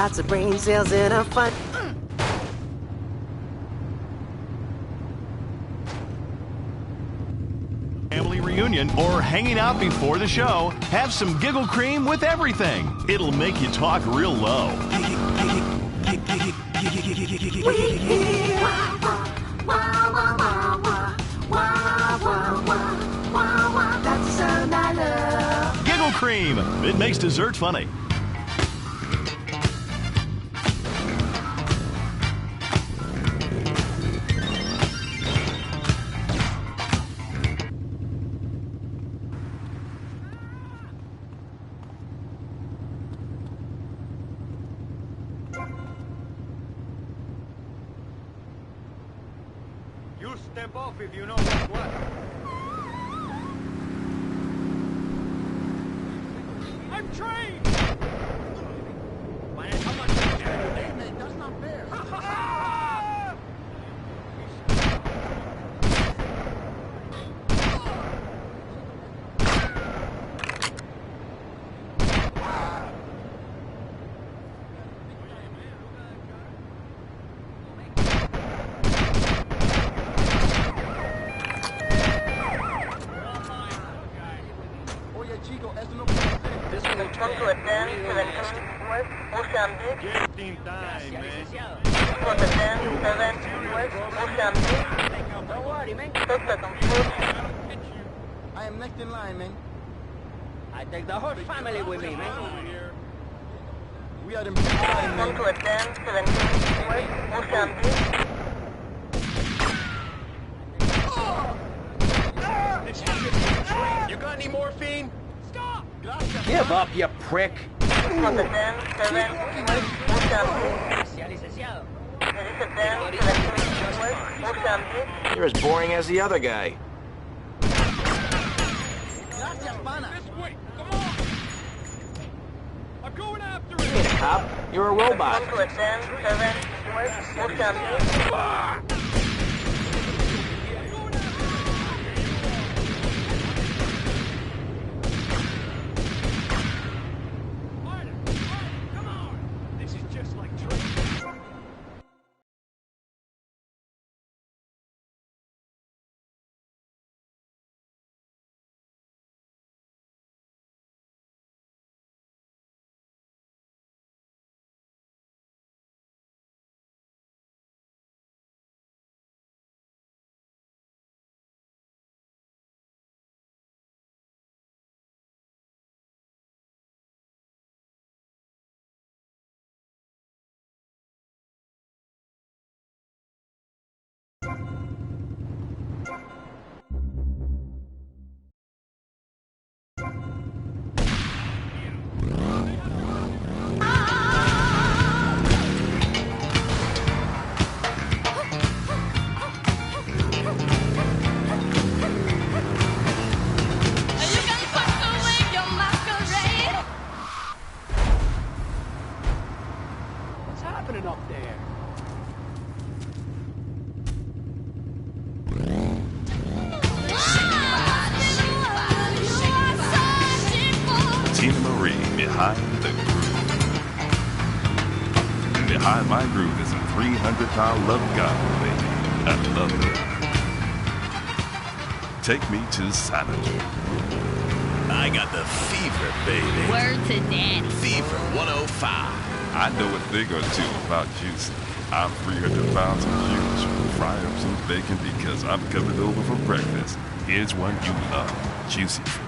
lots of brain cells in a fun. Family reunion or hanging out before the show, have some giggle cream with everything. It'll make you talk real low. That's the sound I love. Giggle cream. It makes dessert funny. You step off if you know what's what. I'm trained! How much that's not fair. I am next in line, man. I take the whole family with me, man. We are the big line, man. You got any morphine? Stop! Give up, you prick! You're as boring as the other guy. This way! Come on! I'm going after You ain't a cop. You're a robot. Come on! This is just like training. Behind my groove is a 300-pound love god, baby. I love it. Take me to Sanager. I got the fever, baby. Word to daddy. Fever 105. I know a thing or two about juice. I'm 300 pounds of juice. Fry up some bacon because I'm coming over for breakfast. Here's one you love. Juicy food.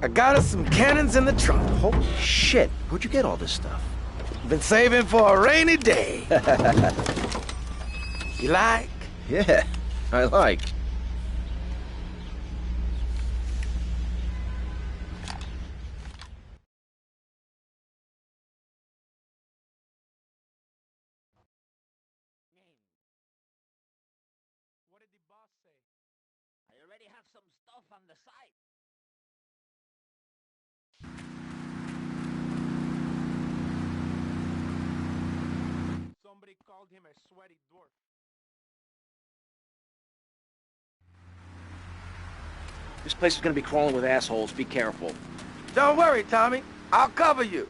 I got us some cannons in the trunk. Holy shit, where'd you get all this stuff? Been saving for a rainy day. You like? Yeah, I like. What did the boss say? I already have some stuff on the side. Somebody called him a sweaty dwarf. This place is gonna be crawling with assholes. Be careful. Don't worry, Tommy. I'll cover you.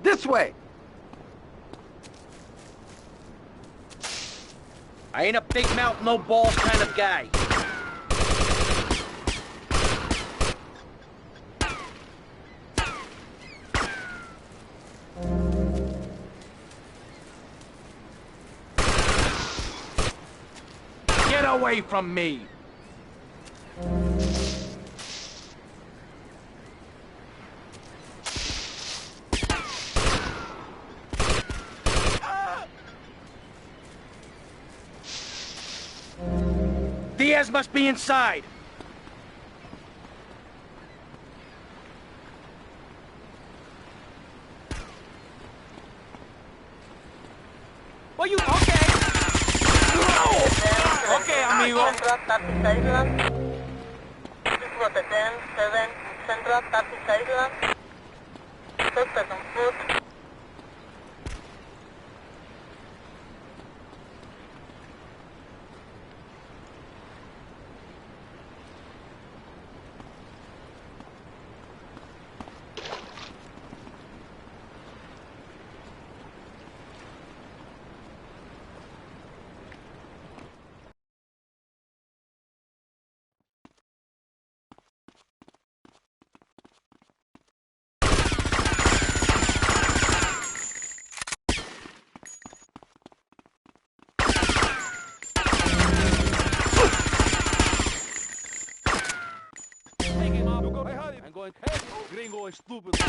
This way! I ain't a big mouth, no balls kind of guy. Get away from me! Diaz must be inside. Well, you okay? Okay, amigo. I'm going crazy. Gringo is stupid. Hey,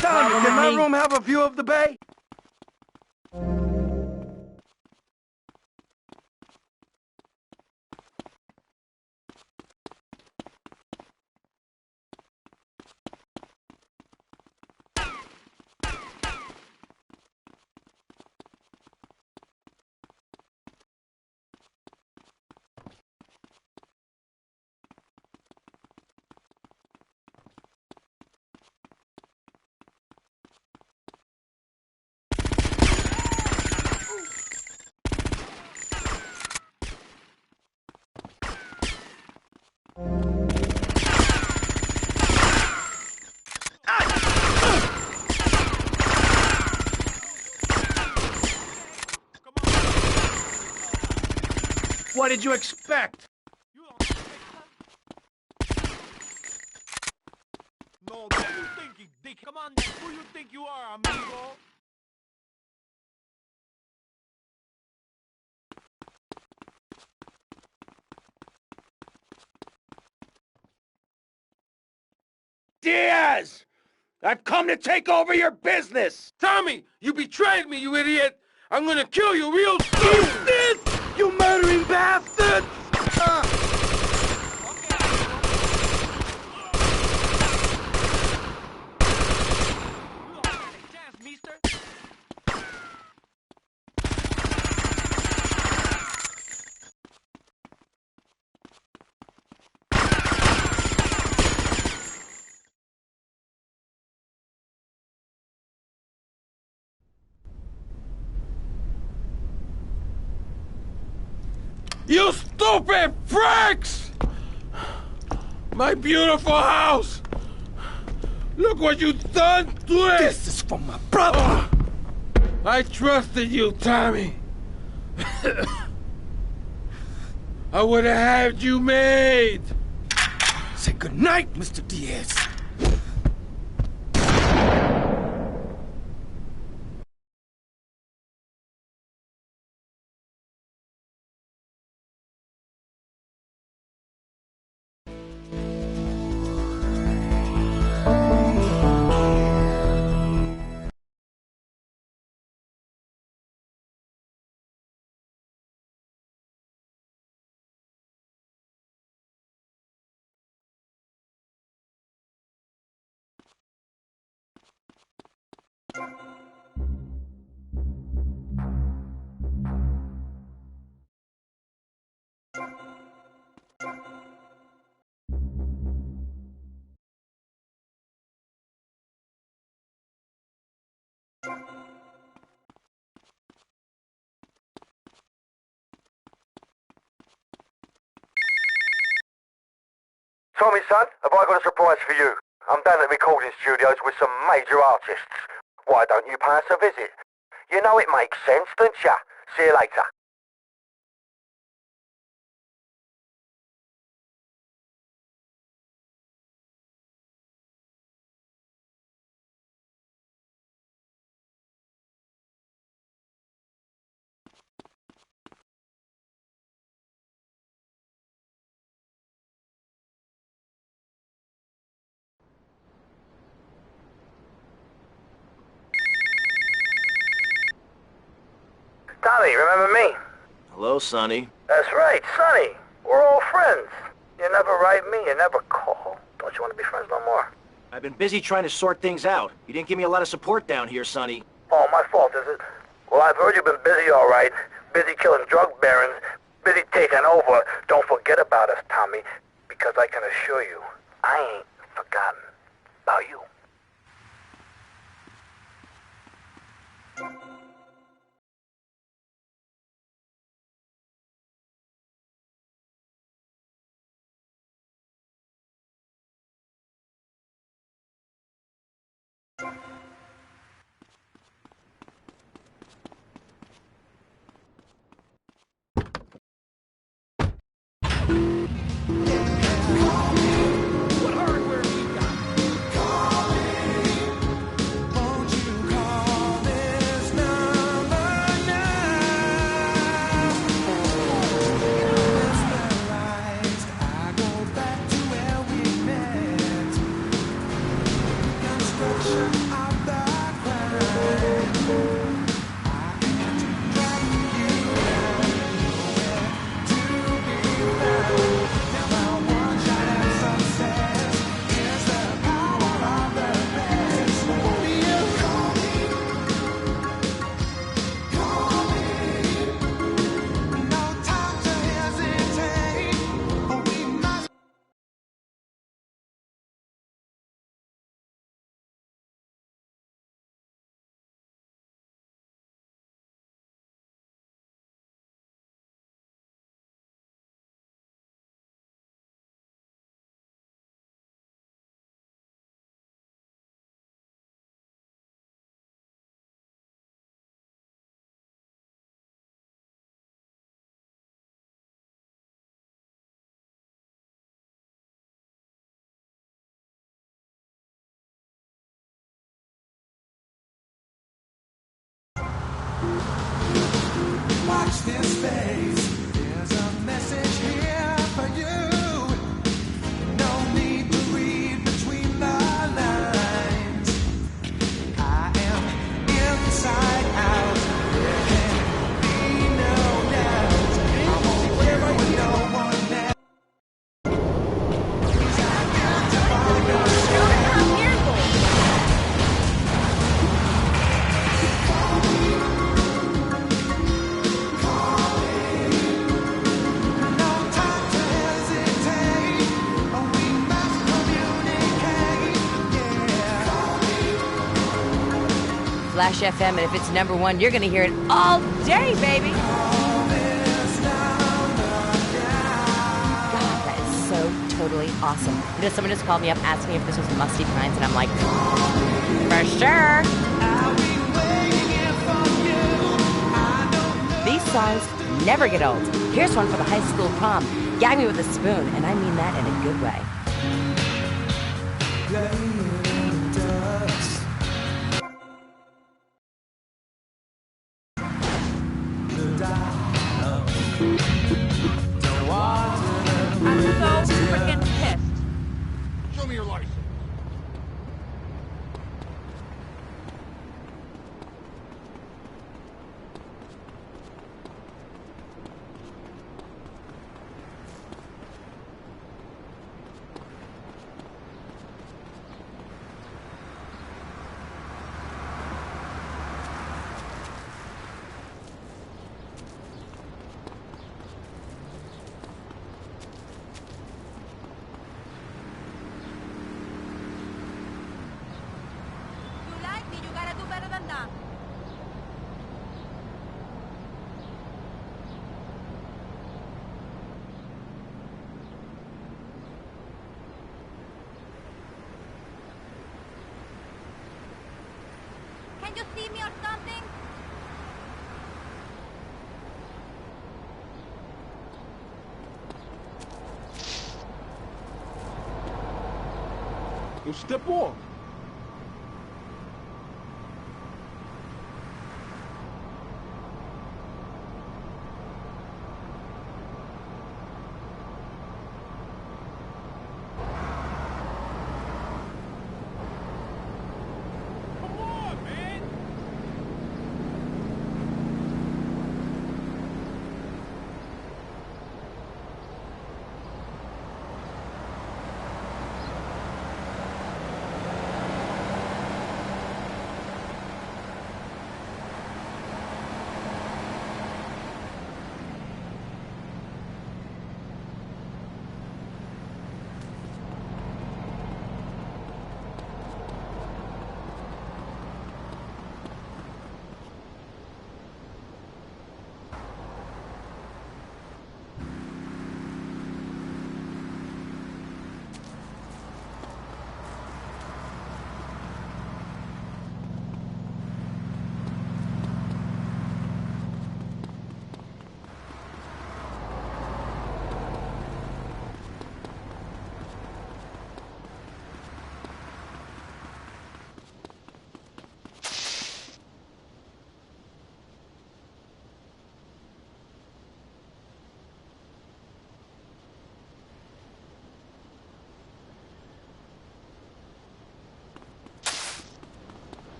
Tommy, can my room have a view of the bay? What did you expect? No, what are you thinking, dick? Come on, then. Who you think you are, amigo? Diaz! I've come to take over your business! Tommy, you betrayed me, you idiot! I'm gonna kill you real soon! You murdering bastard! Chance, mister. You stupid pricks! My beautiful house! Look what you've done to it! This is for my brother! I trusted you, Tommy. I would have had you made. Say goodnight, Mr. Diaz. Tommy, son, have I got a surprise for you? I'm down at the recording studios with some major artists. Why don't you pay us a visit? You know it makes sense, don't ya? See you later. Tommy, remember me? Hello, Sonny. That's right, Sonny. We're all friends. You never write me, you never call. Don't you want to be friends no more? I've been busy trying to sort things out. You didn't give me a lot of support down here, Sonny. Oh, my fault, is it? Well, I've heard you've been busy, all right. Busy killing drug barons, busy taking over. Don't forget about us, Tommy, because I can assure you, I ain't forgotten about you. What hardware we got? Watch this space. There's a message here for you. No need to read between the lines. I am inside out. There can be no doubt. I won't care what no one else. Flash FM, and if it's #1, you're gonna hear it all day, baby. God, that is so totally awesome. You know, someone just called me up asking if this was Musty Pines, and I'm like, for sure. These songs never get old. Here's one for the high school prom. Gag me with a spoon, and I mean that in a good way. I'm so freaking pissed. Show me your license. Can you see me or something? You step off.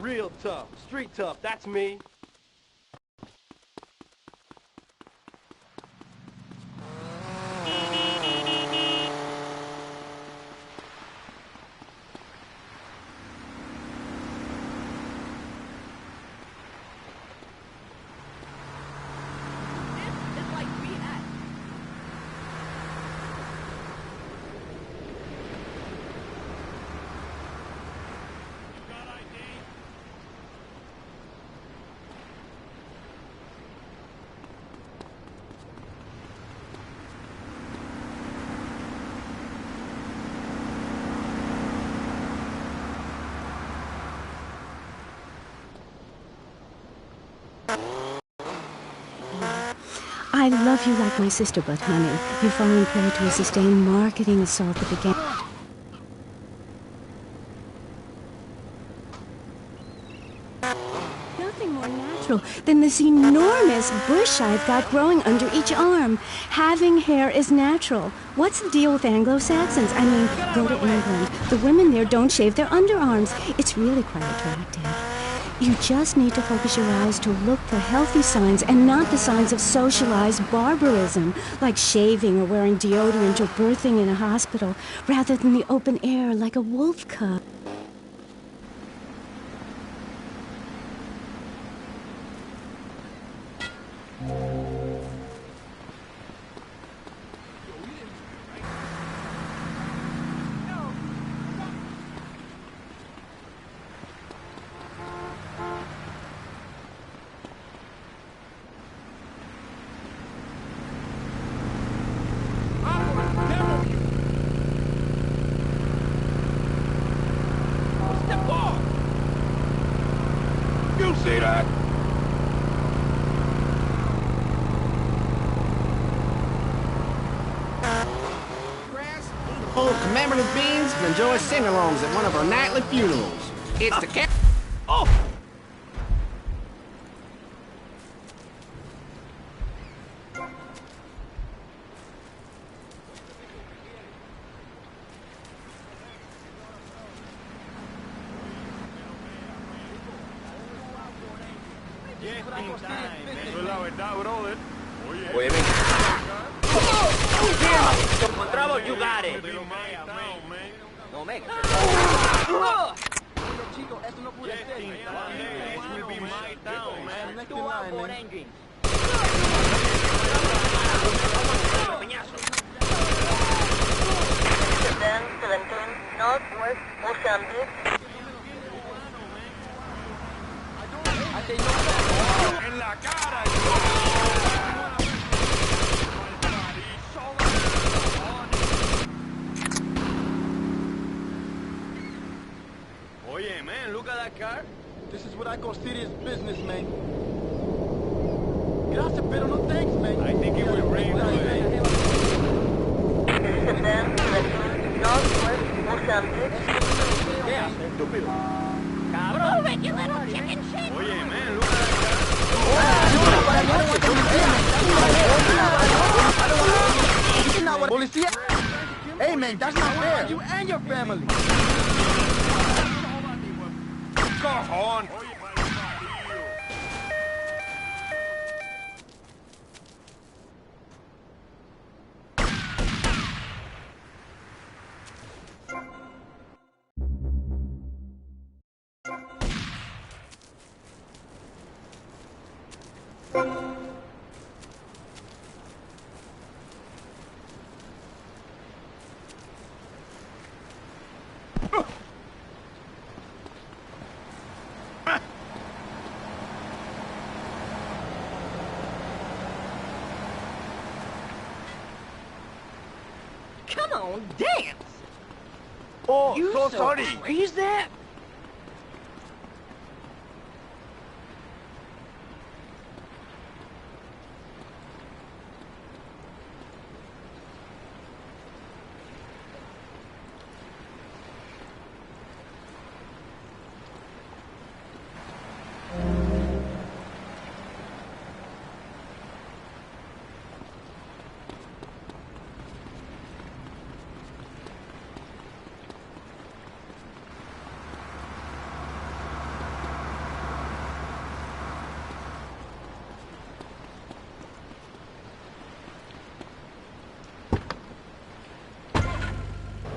Real tough, street tough, that's me. I love you like my sister, but honey, you're falling prey to a sustained marketing assault that began... No, than this enormous bush I've got growing under each arm. Having hair is natural. What's the deal with Anglo-Saxons? I mean, go to England. The women there don't shave their underarms. It's really quite attractive. You just need to focus your eyes to look for healthy signs and not the signs of socialized barbarism, like shaving or wearing deodorant or birthing in a hospital, rather than the open air like a wolf cub. You see that? Hold commemorative beans and enjoy sing-alongs at one of our nightly funerals. It's the cat. Oh! Oye, ven. Lo encontramos, you got it. No, man. Chicos, esto no puede ser. Northwest Mozambique. En la cara. Oye, man, look at that car. This is what I call serious business, man. Gracias, pero no thanks, man. I think it will rain today. Northwest Mozambique. Yeah, estúpido. Cabrón, move it, you little chicken shit. Oye, man, look at that Policía. Hey, man, that's not fair. You and your family. Cojón. Come on, dance. Oh, You so so sorry. crazy that?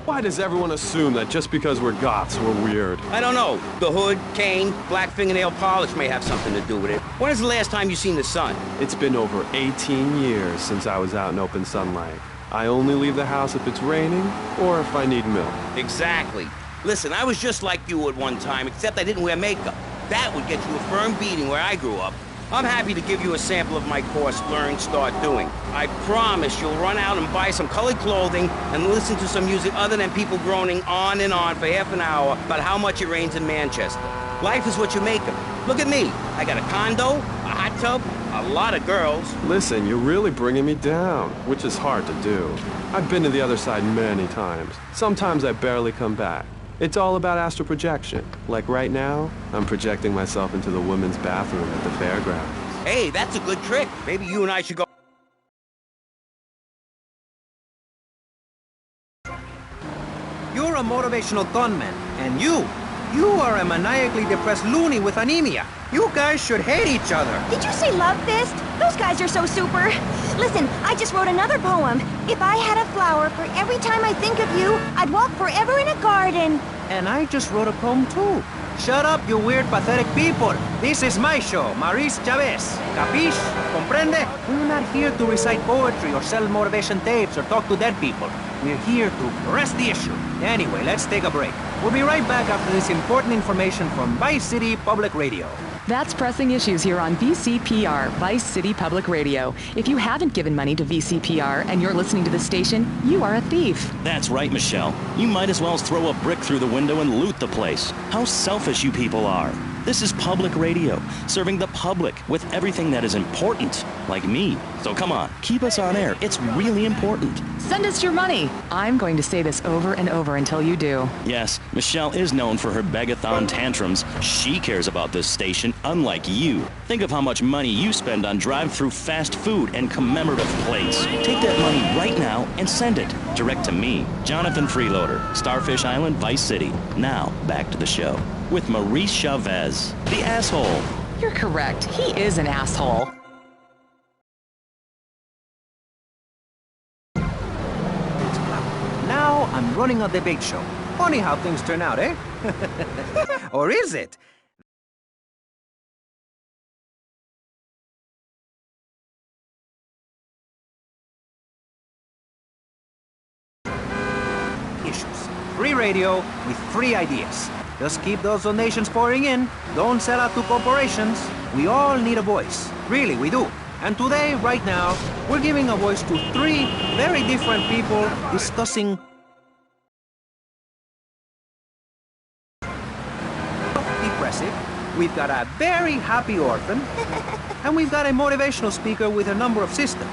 Why does everyone assume that just because we're goths, we're weird? I don't know. The hood, cane, black fingernail polish may have something to do with it. When is the last time you seen the sun? It's been over 18 years since I was out in open sunlight. I only leave the house if it's raining or if I need milk. Exactly. Listen, I was just like you at one time, except I didn't wear makeup. That would get you a firm beating where I grew up. I'm happy to give you a sample of my course, Learn, Start Doing. I promise you'll run out and buy some colored clothing and listen to some music other than people groaning on and on for half an hour about how much it rains in Manchester. Life is what you make of it. Look at me. I got a condo, a hot tub, a lot of girls. Listen, you're really bringing me down, which is hard to do. I've been to the other side many times. Sometimes I barely come back. It's all about astral projection. Like right now, I'm projecting myself into the women's bathroom at the fairgrounds. Hey, that's a good trick. Maybe you and I should go... You're a motivational gunman, and you are a maniacally depressed loony with anemia. You guys should hate each other. Did you say love fist? Those guys are so super. Listen, I just wrote another poem. If I had a flower for every time I think of you, I'd walk forever in a garden. And I just wrote a poem too. Shut up, you weird, pathetic people. This is my show, Maurice Chavez. Capiche? Comprende? We're not here to recite poetry or sell motivation tapes or talk to dead people. We're here to press the issue. Anyway, let's take a break. We'll be right back after this important information from Vice City Public Radio. That's Pressing Issues here on VCPR, Vice City Public Radio. If you haven't given money to VCPR and you're listening to the station, you are a thief. That's right, Michelle. You might as well throw a brick through the window and loot the place. How selfish you people are. This is public radio, serving the public with everything that is important, like me. So come on, keep us on air. It's really important. Send us your money. I'm going to say this over and over until you do. Yes, Michelle is known for her begathon tantrums. She cares about this station, unlike you. Think of how much money you spend on drive-through fast food and commemorative plates. Take that money right now and send it direct to me, Jonathan Freeloader, Starfish Island, Vice City. Now, back to the show with Maurice Chavez, the asshole. You're correct. He is an asshole. Now I'm running a debate show. Funny how things turn out, eh? Or is it? Issues. Free radio with free ideas. Just keep those donations pouring in. Don't sell out to corporations. We all need a voice. Really, we do. And today, right now, we're giving a voice to three very different people discussing depressive. We've got a very happy orphan. And we've got a motivational speaker with a number of systems.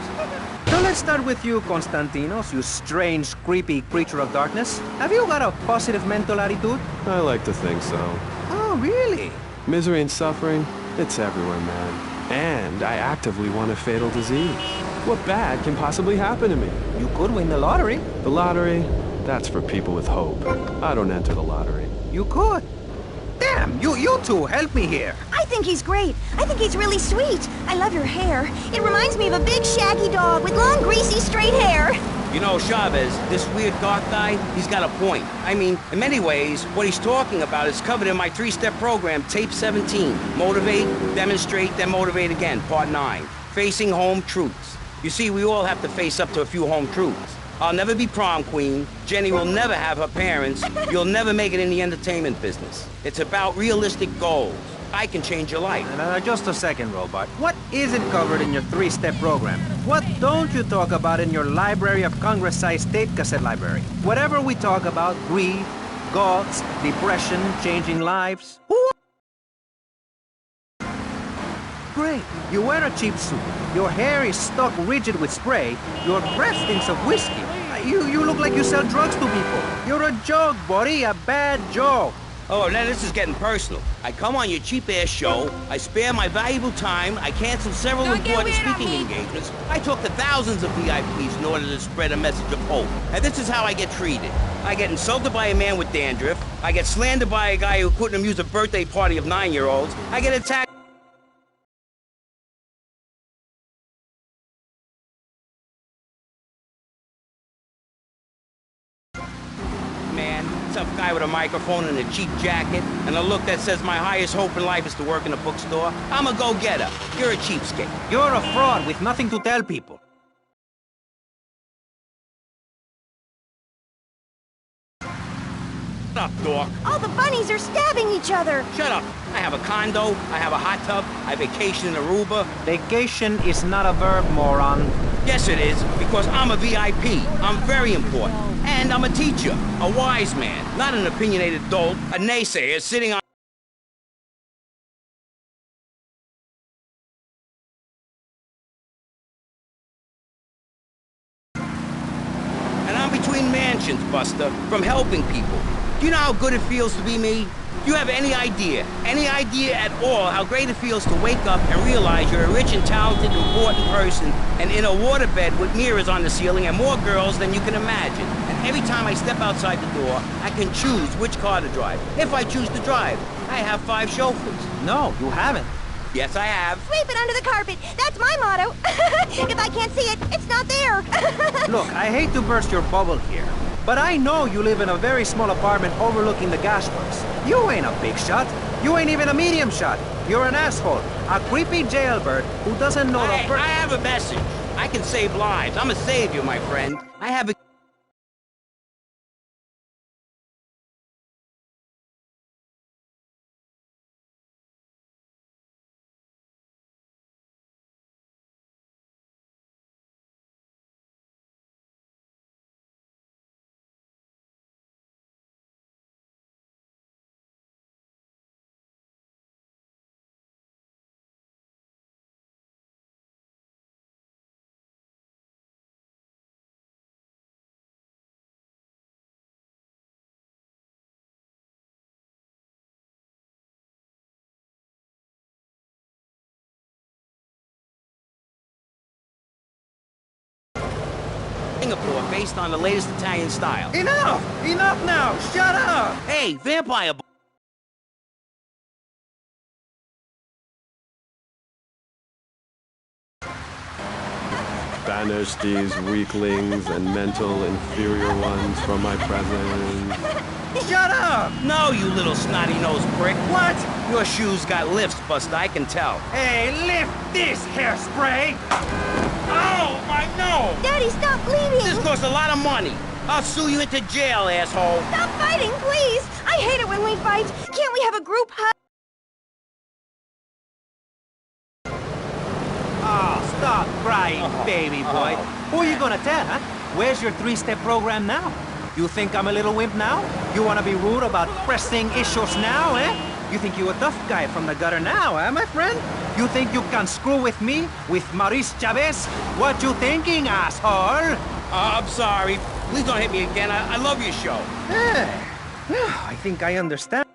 So let's start with you, Konstantinos, you strange, creepy creature of darkness. Have you got a positive mental attitude? I like to think so. Oh, really? Misery and suffering, it's everywhere, man. And I actively want a fatal disease. What bad can possibly happen to me? You could win the lottery. The lottery? That's for people with hope. I don't enter the lottery. You could. Damn, you two, help me here. I think he's great. I think he's really sweet. I love your hair. It reminds me of a big shaggy dog with long, greasy, straight hair. You know, Chavez, this weird dark guy, he's got a point. I mean, in many ways, what he's talking about is covered in my 3-step program, Tape 17. Motivate, demonstrate, then motivate again, Part 9. Facing home truths. You see, we all have to face up to a few home truths. I'll never be prom queen. Jenny will never have her parents. You'll never make it in the entertainment business. It's about realistic goals. I can change your life. Just a second, Robot. What isn't covered in your 3-step program? What don't you talk about in your Library of Congress-sized tape cassette library? Whatever we talk about, grief, goths, depression, changing lives. Great. You wear a cheap suit. Your hair is stuck rigid with spray. Your breath stinks of whiskey. You look like you sell drugs to people. You're a joke, buddy. A bad joke. Oh, now this is getting personal. I come on your cheap-ass show, I spare my valuable time, I cancel several important speaking engagements, I talk to thousands of VIPs in order to spread a message of hope. And this is how I get treated. I get insulted by a man with dandruff, I get slandered by a guy who couldn't amuse a birthday party of 9-year-olds, I get attacked. Some guy with a microphone and a cheap jacket, and a look that says my highest hope in life is to work in a bookstore. I'm a go-getter. You're a cheapskate. You're a fraud with nothing to tell people. Shut up, dork. All the bunnies are stabbing each other. Shut up. I have a condo, I have a hot tub, I vacation in Aruba. Vacation is not a verb, moron. Yes, it is, because I'm a VIP. I'm very important. And I'm a teacher, a wise man, not an opinionated dolt, a naysayer sitting on... And I'm between mansions, Buster, from helping people. Do you know how good it feels to be me? Do you have any idea at all how great it feels to wake up and realize you're a rich and talented, important person and in a waterbed with mirrors on the ceiling and more girls than you can imagine? And every time I step outside the door, I can choose which car to drive. If I choose to drive, I have 5 chauffeurs. No, you haven't. Yes, I have. Sweep it under the carpet. That's my motto. If I can't see it, it's not there. Look, I hate to burst your bubble here, but I know you live in a very small apartment overlooking the gasworks. You ain't a big shot. You ain't even a medium shot. You're an asshole. A creepy jailbird who doesn't know the first... I have a message. I can save lives. I'm a savior, my friend. I have a... Singapore based on the latest Italian style. Enough! Enough now! Shut up! Hey, vampire... Banish these weaklings and mental inferior ones from my presence. Shut up! No, you little snotty-nosed prick. What? Your shoes got lifts, Buster, I can tell. Hey, lift this hairspray! Oh, my nose! Daddy, stop bleeding! This costs a lot of money. I'll sue you into jail, asshole. Stop fighting, please! I hate it when we fight. Can't we have a group hug? Oh, stop crying, baby boy. Who are you gonna tell, huh? Where's your 3-step program now? You think I'm a little wimp now? You wanna be rude about pressing issues now, eh? You think you a tough guy from the gutter now, eh, my friend? You think you can screw with me? With Maurice Chavez? What you thinking, asshole? I'm sorry. Please don't hit me again. I love your show. I think I understand.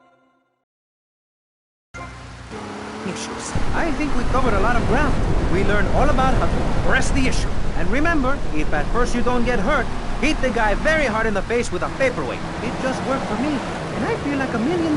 Issues. I think we covered a lot of ground. We learned all about how to press the issue. And remember, if at first you don't get hurt, hit the guy very hard in the face with a paperweight. It just worked for me. And I feel like $1 million.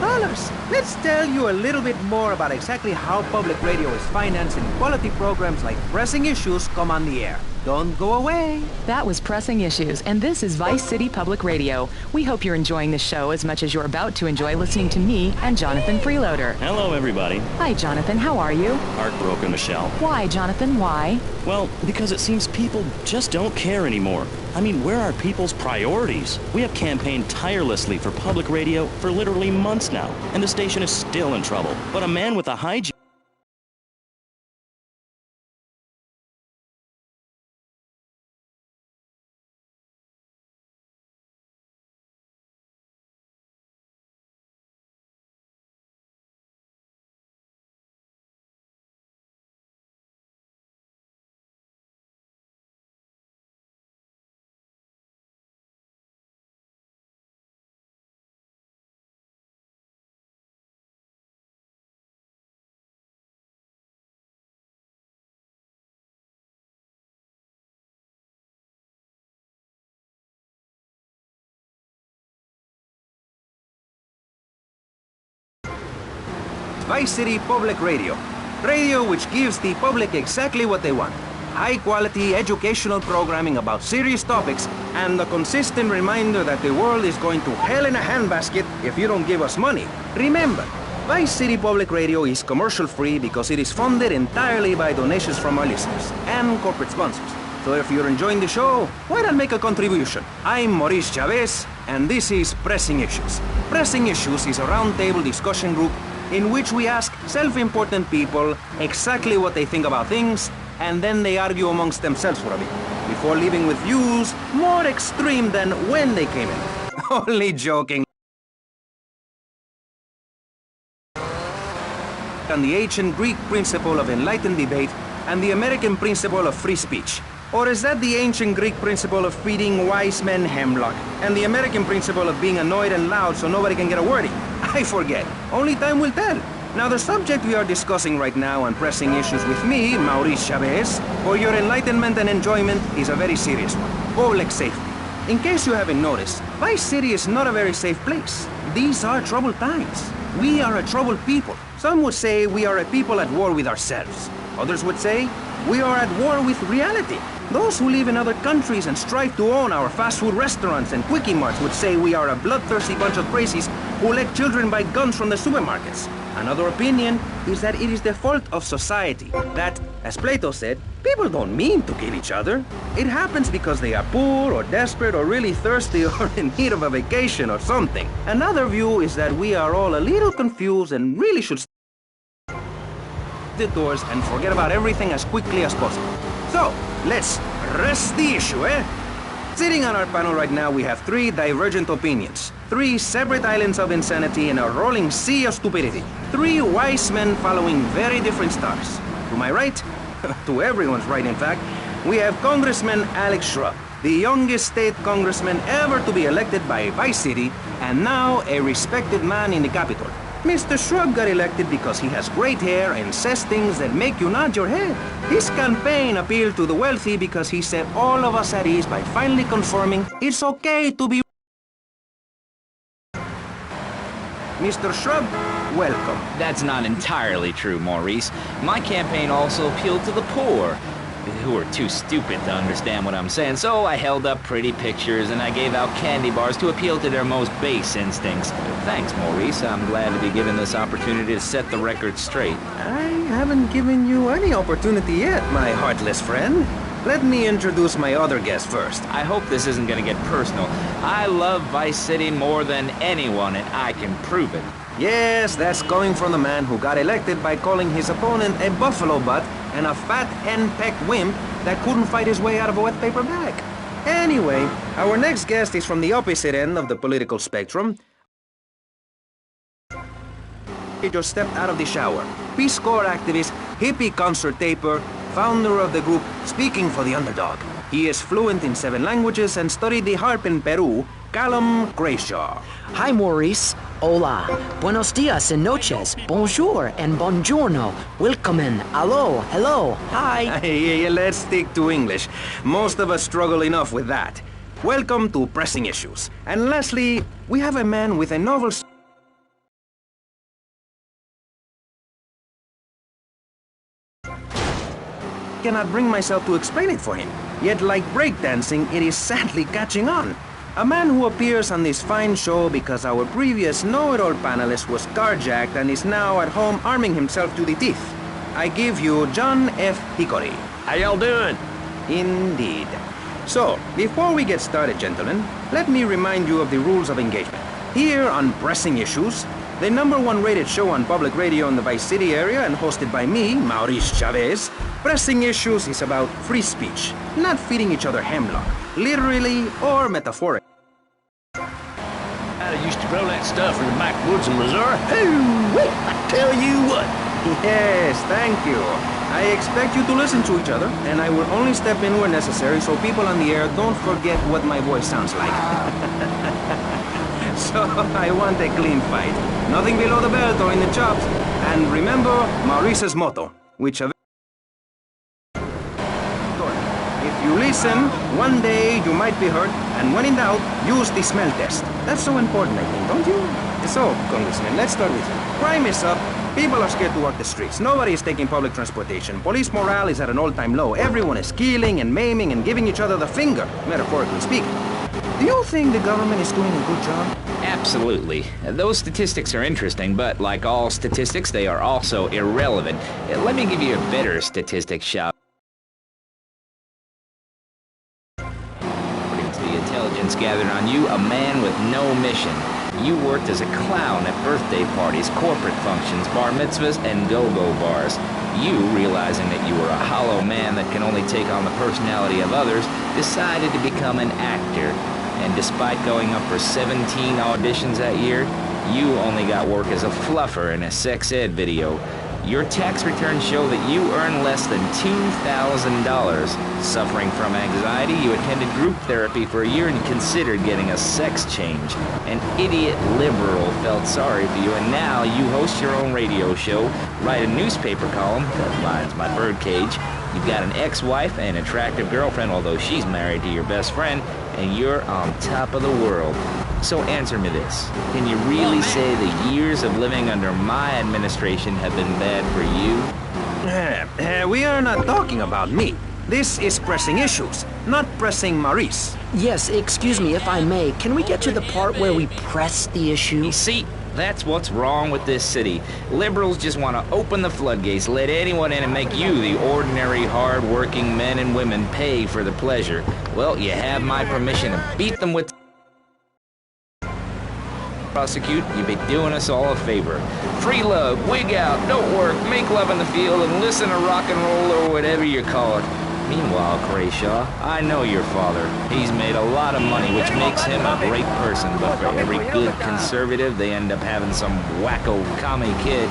Let's tell you a little bit more about exactly how public radio is financing quality programs like Pressing Issues come on the air. Don't go away. That was Pressing Issues, and this is Vice City Public Radio. We hope you're enjoying the show as much as you're about to enjoy listening to me and Jonathan Freeloader. Hello, everybody. Hi, Jonathan. How are you? Heartbroken, Michelle. Why, Jonathan? Why? Well, because it seems people just don't care anymore. I mean, where are people's priorities? We have campaigned tirelessly for public radio for literally months now, and the station is still in trouble. But a man with a high Vice City Public Radio. Radio which gives the public exactly what they want. High-quality educational programming about serious topics and the consistent reminder that the world is going to hell in a handbasket if you don't give us money. Remember, Vice City Public Radio is commercial-free because it is funded entirely by donations from our listeners and corporate sponsors. So if you're enjoying the show, why not make a contribution? I'm Maurice Chavez, and this is Pressing Issues. Pressing Issues is a roundtable discussion group in which we ask self-important people exactly what they think about things, and then they argue amongst themselves for a bit, before leaving with views more extreme than when they came in. Only joking. On the ancient Greek principle of enlightened debate and the American principle of free speech. Or is that the ancient Greek principle of feeding wise men hemlock, and the American principle of being annoyed and loud so nobody can get a word in? I forget. Only time will tell. Now, the subject we are discussing right now on pressing issues with me, Maurice Chavez, for your enlightenment and enjoyment is a very serious one. Public safety. In case you haven't noticed, Vice City is not a very safe place. These are troubled times. We are a troubled people. Some would say we are a people at war with ourselves. Others would say we are at war with reality. Those who live in other countries and strive to own our fast food restaurants and quickie marts would say we are a bloodthirsty bunch of crazies who let children buy guns from the supermarkets. Another opinion is that it is the fault of society. That, as Plato said, people don't mean to kill each other. It happens because they are poor or desperate or really thirsty or in need of a vacation or something. Another view is that we are all a little confused and really should the doors and forget about everything as quickly as possible. So, let's press the issue, eh? Sitting on our panel right now, we have three divergent opinions. Three separate islands of insanity in a rolling sea of stupidity. Three wise men following very different stars. To my right, to everyone's right in fact, we have Congressman Alex Shrub, the youngest state congressman ever to be elected by Vice City, and now a respected man in the Capitol. Mr. Shrub got elected because he has great hair and says things that make you nod your head. His campaign appealed to the wealthy because he set all of us at ease by finally confirming it's okay to be... Mr. Shrub, welcome. That's not entirely true, Maurice. My campaign also appealed to the poor, who are too stupid to understand what I'm saying, so I held up pretty pictures and I gave out candy bars to appeal to their most base instincts. Thanks, Maurice. I'm glad to be given this opportunity to set the record straight. I haven't given you any opportunity yet, my heartless friend. Let me introduce my other guest first. I hope this isn't gonna get personal. I love Vice City more than anyone, and I can prove it. Yes, that's coming from the man who got elected by calling his opponent a buffalo butt and a fat henpecked wimp that couldn't fight his way out of a wet paper bag. Anyway, our next guest is from the opposite end of the political spectrum. He just stepped out of the shower. Peace Corps activist, hippie concert taper, founder of the group Speaking for the Underdog. He is fluent in 7 languages and studied the harp in Peru. Callum Grayshaw. Hi, Maurice. Hola. Buenos dias and noches. Bonjour and buongiorno. Willkommen. Hello. Hello. Hi. Hey, let's stick to English. Most of us struggle enough with that. Welcome to Pressing Issues. And lastly, we have a man with a novel... cannot bring myself to explain it for him. Yet, like breakdancing, it is sadly catching on. A man who appears on this fine show because our previous know-it-all panelist was carjacked and is now at home arming himself to the teeth. I give you John F. Hickory. How y'all doing? Indeed. So, before we get started, gentlemen, let me remind you of the rules of engagement. Here on Pressing Issues, the #1 rated show on public radio in the Vice City area and hosted by me, Maurice Chavez, Pressing Issues is about free speech, not feeding each other hemlock, literally or metaphorically. I used to grow that stuff in the backwoods in Missouri. Wait, I tell you what. Yes, thank you. I expect you to listen to each other, and I will only step in where necessary so people on the air don't forget what my voice sounds like. So, I want a clean fight. Nothing below the belt or in the chops. And remember Maurice's motto, which... If you listen, one day you might be hurt, and when in doubt, use the smell test. That's so important, I think, don't you? So, Congressman, let's start with you. Crime is up. People are scared to walk the streets. Nobody is taking public transportation. Police morale is at an all-time low. Everyone is killing and maiming and giving each other the finger, metaphorically speaking. Do you think the government is doing a good job? Absolutely. Those statistics are interesting, but like all statistics, they are also irrelevant. Let me give you a better statistic, shall According to the intelligence gathered on you, a man with no mission. You worked as a clown at birthday parties, corporate functions, bar mitzvahs, and go-go bars. You, realizing that you were a hollow man that can only take on the personality of others, decided to become an actor. And despite going up for 17 auditions that year, you only got work as a fluffer in a sex ed video. Your tax returns show that you earn less than $2,000. Suffering from anxiety, you attended group therapy for a year and considered getting a sex change. An idiot liberal felt sorry for you, and now you host your own radio show, write a newspaper column that lines my birdcage. You've got an ex-wife and an attractive girlfriend, although she's married to your best friend, and you're on top of the world. So answer me this. Can you really say the years of living under my administration have been bad for you? We are not talking about me. This is pressing issues, not pressing Maurice. Yes, excuse me if I may. Can we get to the part where we press the issue? See, that's what's wrong with this city. Liberals just want to open the floodgates, let anyone in and make you, the ordinary, hard-working men and women, pay for the pleasure. Well, you have my permission to beat them with... prosecute, you'd be doing us all a favor. Free love, wig out, don't work, make love in the field, and listen to rock and roll or whatever you call it. Meanwhile, Crayshaw, I know your father. He's made a lot of money, which makes him a great person, but for every good conservative, they end up having some wacko commie kid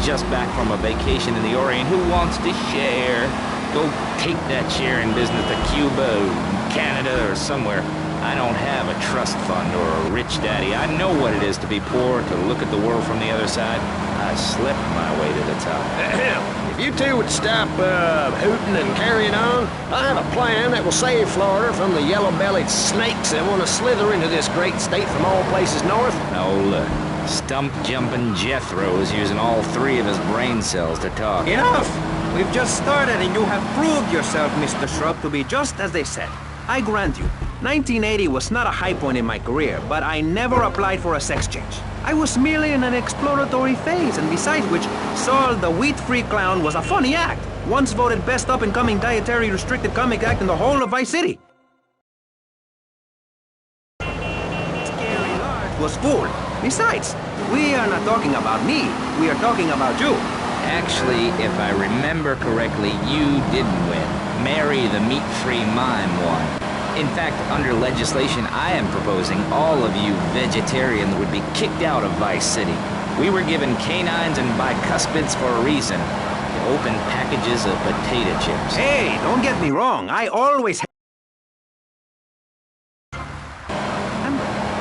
just back from a vacation in the Orient who wants to share. Go take that share in business to Cuba, Canada, or somewhere. I don't have a trust fund or a rich daddy. I know what it is to be poor, to look at the world from the other side. I slept my way to the top. If you two would stop hooting and carrying on, I have a plan that will save Florida from the yellow-bellied snakes that want to slither into this great state from all places north. Oh, look. Stump-jumping Jethro is using all three of his brain cells to talk. Enough! We've just started and you have proved yourself, Mr. Shrub, to be just as they said. I grant you, 1980 was not a high point in my career, but I never applied for a sex change. I was merely in an exploratory phase, and besides which, Saul the wheat-free clown was a funny act. Once voted best up-and-coming dietary restricted comic act in the whole of Vice City. Scary Large was full. Besides, we are not talking about me, we are talking about you. Actually, if I remember correctly, you didn't win. Mary the meat-free mime won. In fact, under legislation I am proposing, all of you vegetarians would be kicked out of Vice City. We were given canines and bicuspids for a reason. To open packages of potato chips. Hey, don't get me wrong, I always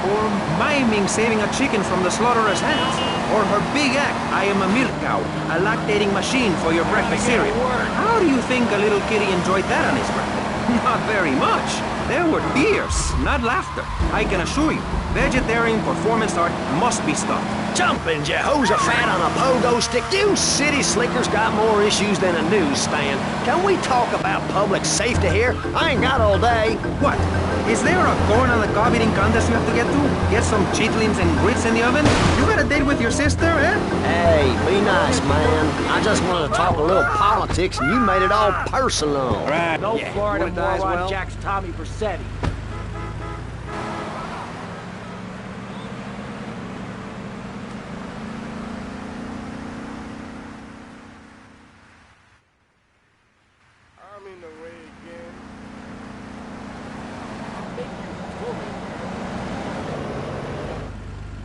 or miming saving a chicken from the slaughteurer's hands. Or her big act, I am a milk cow, a lactating machine for your breakfast cereal. How do you think a little kitty enjoyed that on his breakfast? Not very much. There were tears, not laughter. I can assure you, vegetarian performance art must be stopped. Jumping Jehoshaphat on a pogo stick. You city slickers got more issues than a newsstand. Can we talk about public safety here? I ain't got all day. What? Is there a corn on the cob eating contest you have to get to? Get some chitlins and grits in the oven? You got a date with your sister, eh? Hey, be nice, man. I just wanted to talk a little politics, and you made it all personal. Right. No Yeah. Florida Guys, moron well. Jack's Tommy Vercetti. I'm in the way again.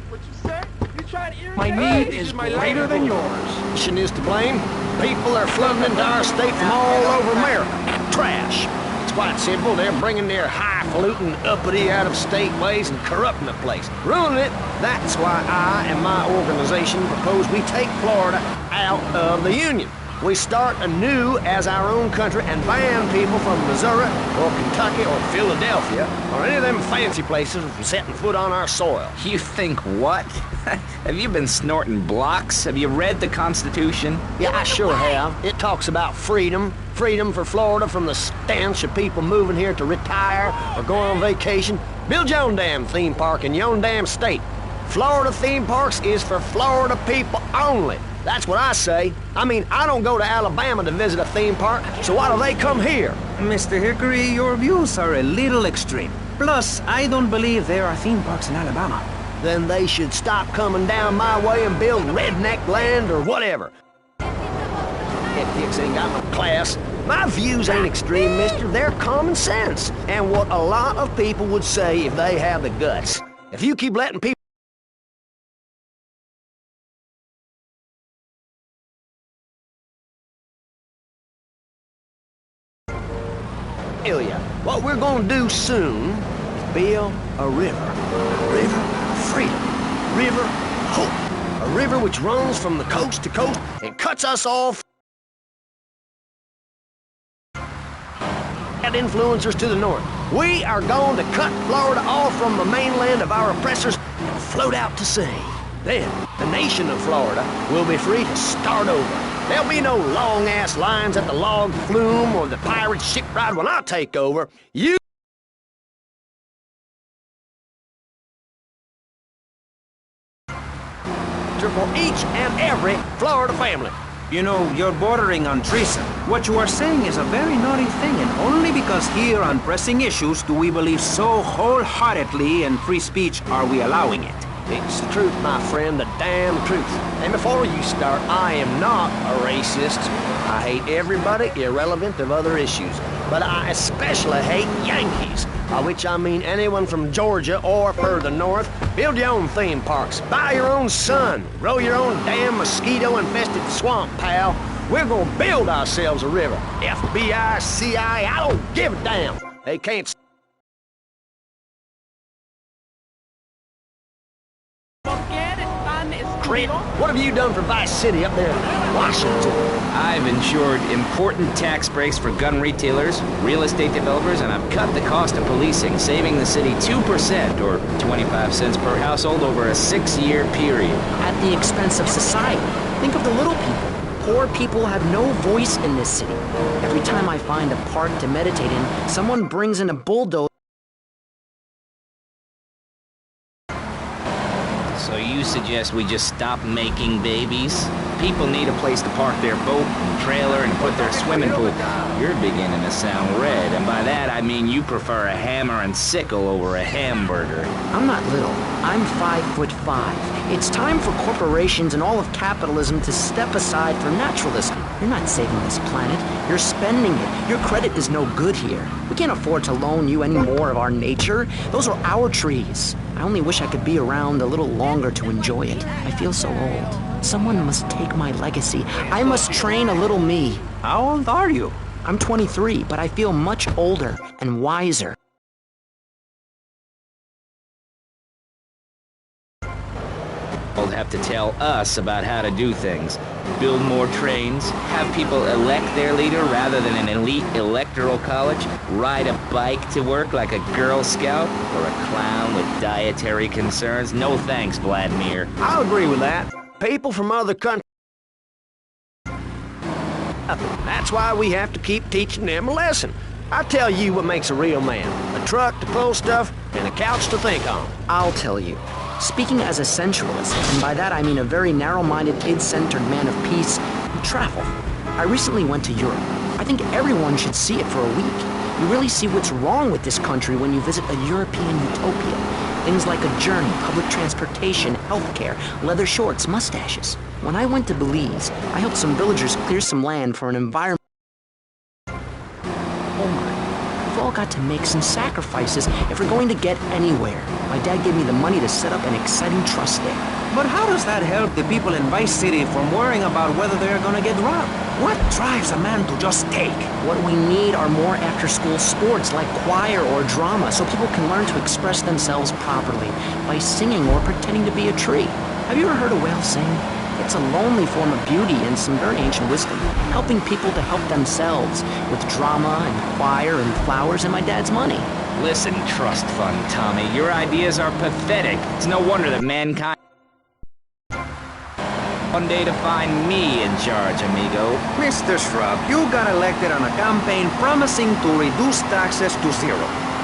What you say? You trying to irritate My me? need This is my greater life. than yours. Nation is to blame. People are flooding into our state from all over America. Trash. It's quite simple. They're bringing their highfalutin, uppity, out-of-state ways and corrupting the place. Ruining it. That's why I and my organization propose we take Florida out of the Union. We start anew as our own country and ban people from Missouri or Kentucky or Philadelphia or any of them fancy places from setting foot on our soil. You think what? Have you been snorting blocks? Have you read the Constitution? Yeah, I sure have. It talks about freedom. Freedom for Florida from the stench of people moving here to retire or go on vacation. Build your own damn theme park in your own damn state. Florida theme parks is for Florida people only. That's what I say. I mean, I don't go to Alabama to visit a theme park, so why do they come here? Mr. Hickory, your views are a little extreme. Plus, I don't believe there are theme parks in Alabama. Then they should stop coming down my way and build redneck land or whatever. Ethics ain't got no class. My views ain't extreme, mister. They're common sense. And what a lot of people would say if they have the guts. If you keep letting people we're gonna do soon is build a river. A river of freedom. A river of hope. A river which runs from the coast to coast and cuts us off at influencers to the north. We are going to cut Florida off from the mainland of our oppressors and float out to sea. Then, the nation of Florida will be free to start over. There'll be no long-ass lines at the log flume or the pirate shipwright when I take over. You for each and every Florida family. You know, you're bordering on treason. What you are saying is a very naughty thing, and only because here on pressing issues do we believe so wholeheartedly in free speech are we allowing it. It's the truth, my friend, the damn truth. And before you start, I am not a racist. I hate everybody irrelevant of other issues. But I especially hate Yankees, by which I mean anyone from Georgia or further north. Build your own theme parks, buy your own sun, grow your own damn mosquito-infested swamp, pal. We're gonna build ourselves a river. FBI, CIA, I don't give a damn. They can't... Trent, what have you done for Vice City up there in Washington? I've ensured important tax breaks for gun retailers, real estate developers, and I've cut the cost of policing, saving the city 2% or 25 cents per household over a 6-year period. At the expense of society. Think of the little people. Poor people have no voice in this city. Every time I find a park to meditate in, someone brings in a bulldozer. So you suggest we just stop making babies? People need a place to park their boat and trailer and put their swimming pool. You're beginning to sound red, and by that I mean you prefer a hammer and sickle over a hamburger. I'm not little. I'm 5'5". It's time for corporations and all of capitalism to step aside for naturalism. You're not saving this planet. You're spending it. Your credit is no good here. We can't afford to loan you any more of our nature. Those are our trees. I only wish I could be around a little longer to enjoy it. I feel so old. Someone must take my legacy. I must train a little me. How old are you? I'm 23, but I feel much older and wiser. You'll have to tell us about how to do things. Build more trains, have people elect their leader rather than an elite electoral college, ride a bike to work like a Girl Scout, or a clown with dietary concerns. No thanks, Vladimir. I'll agree with that. People from other countries... That's why we have to keep teaching them a lesson. I tell you what makes a real man. A truck to pull stuff and a couch to think on. I'll tell you. Speaking as a sensualist, and by that I mean a very narrow-minded, id-centered man of peace and travel. I recently went to Europe. I think everyone should see it for a week. You really see what's wrong with this country when you visit a European utopia. Things like a journey, public transportation, healthcare, leather shorts, mustaches. When I went to Belize, I helped some villagers clear some land for an environment. Oh my, we've all got to make some sacrifices if we're going to get anywhere. My dad gave me the money to set up an exciting trust there. But how does that help the people in Vice City from worrying about whether they're gonna get robbed? What drives a man to just take? What we need are more after-school sports like choir or drama so people can learn to express themselves properly by singing or pretending to be a tree. Have you ever heard a whale sing? It's a lonely form of beauty and some very ancient wisdom, helping people to help themselves with drama and choir and flowers and my dad's money. Listen, trust fund, Tommy. Your ideas are pathetic. It's no wonder that mankind... One day to find me in charge, amigo. Mr. Shrub, you got elected on a campaign promising to reduce taxes to zero.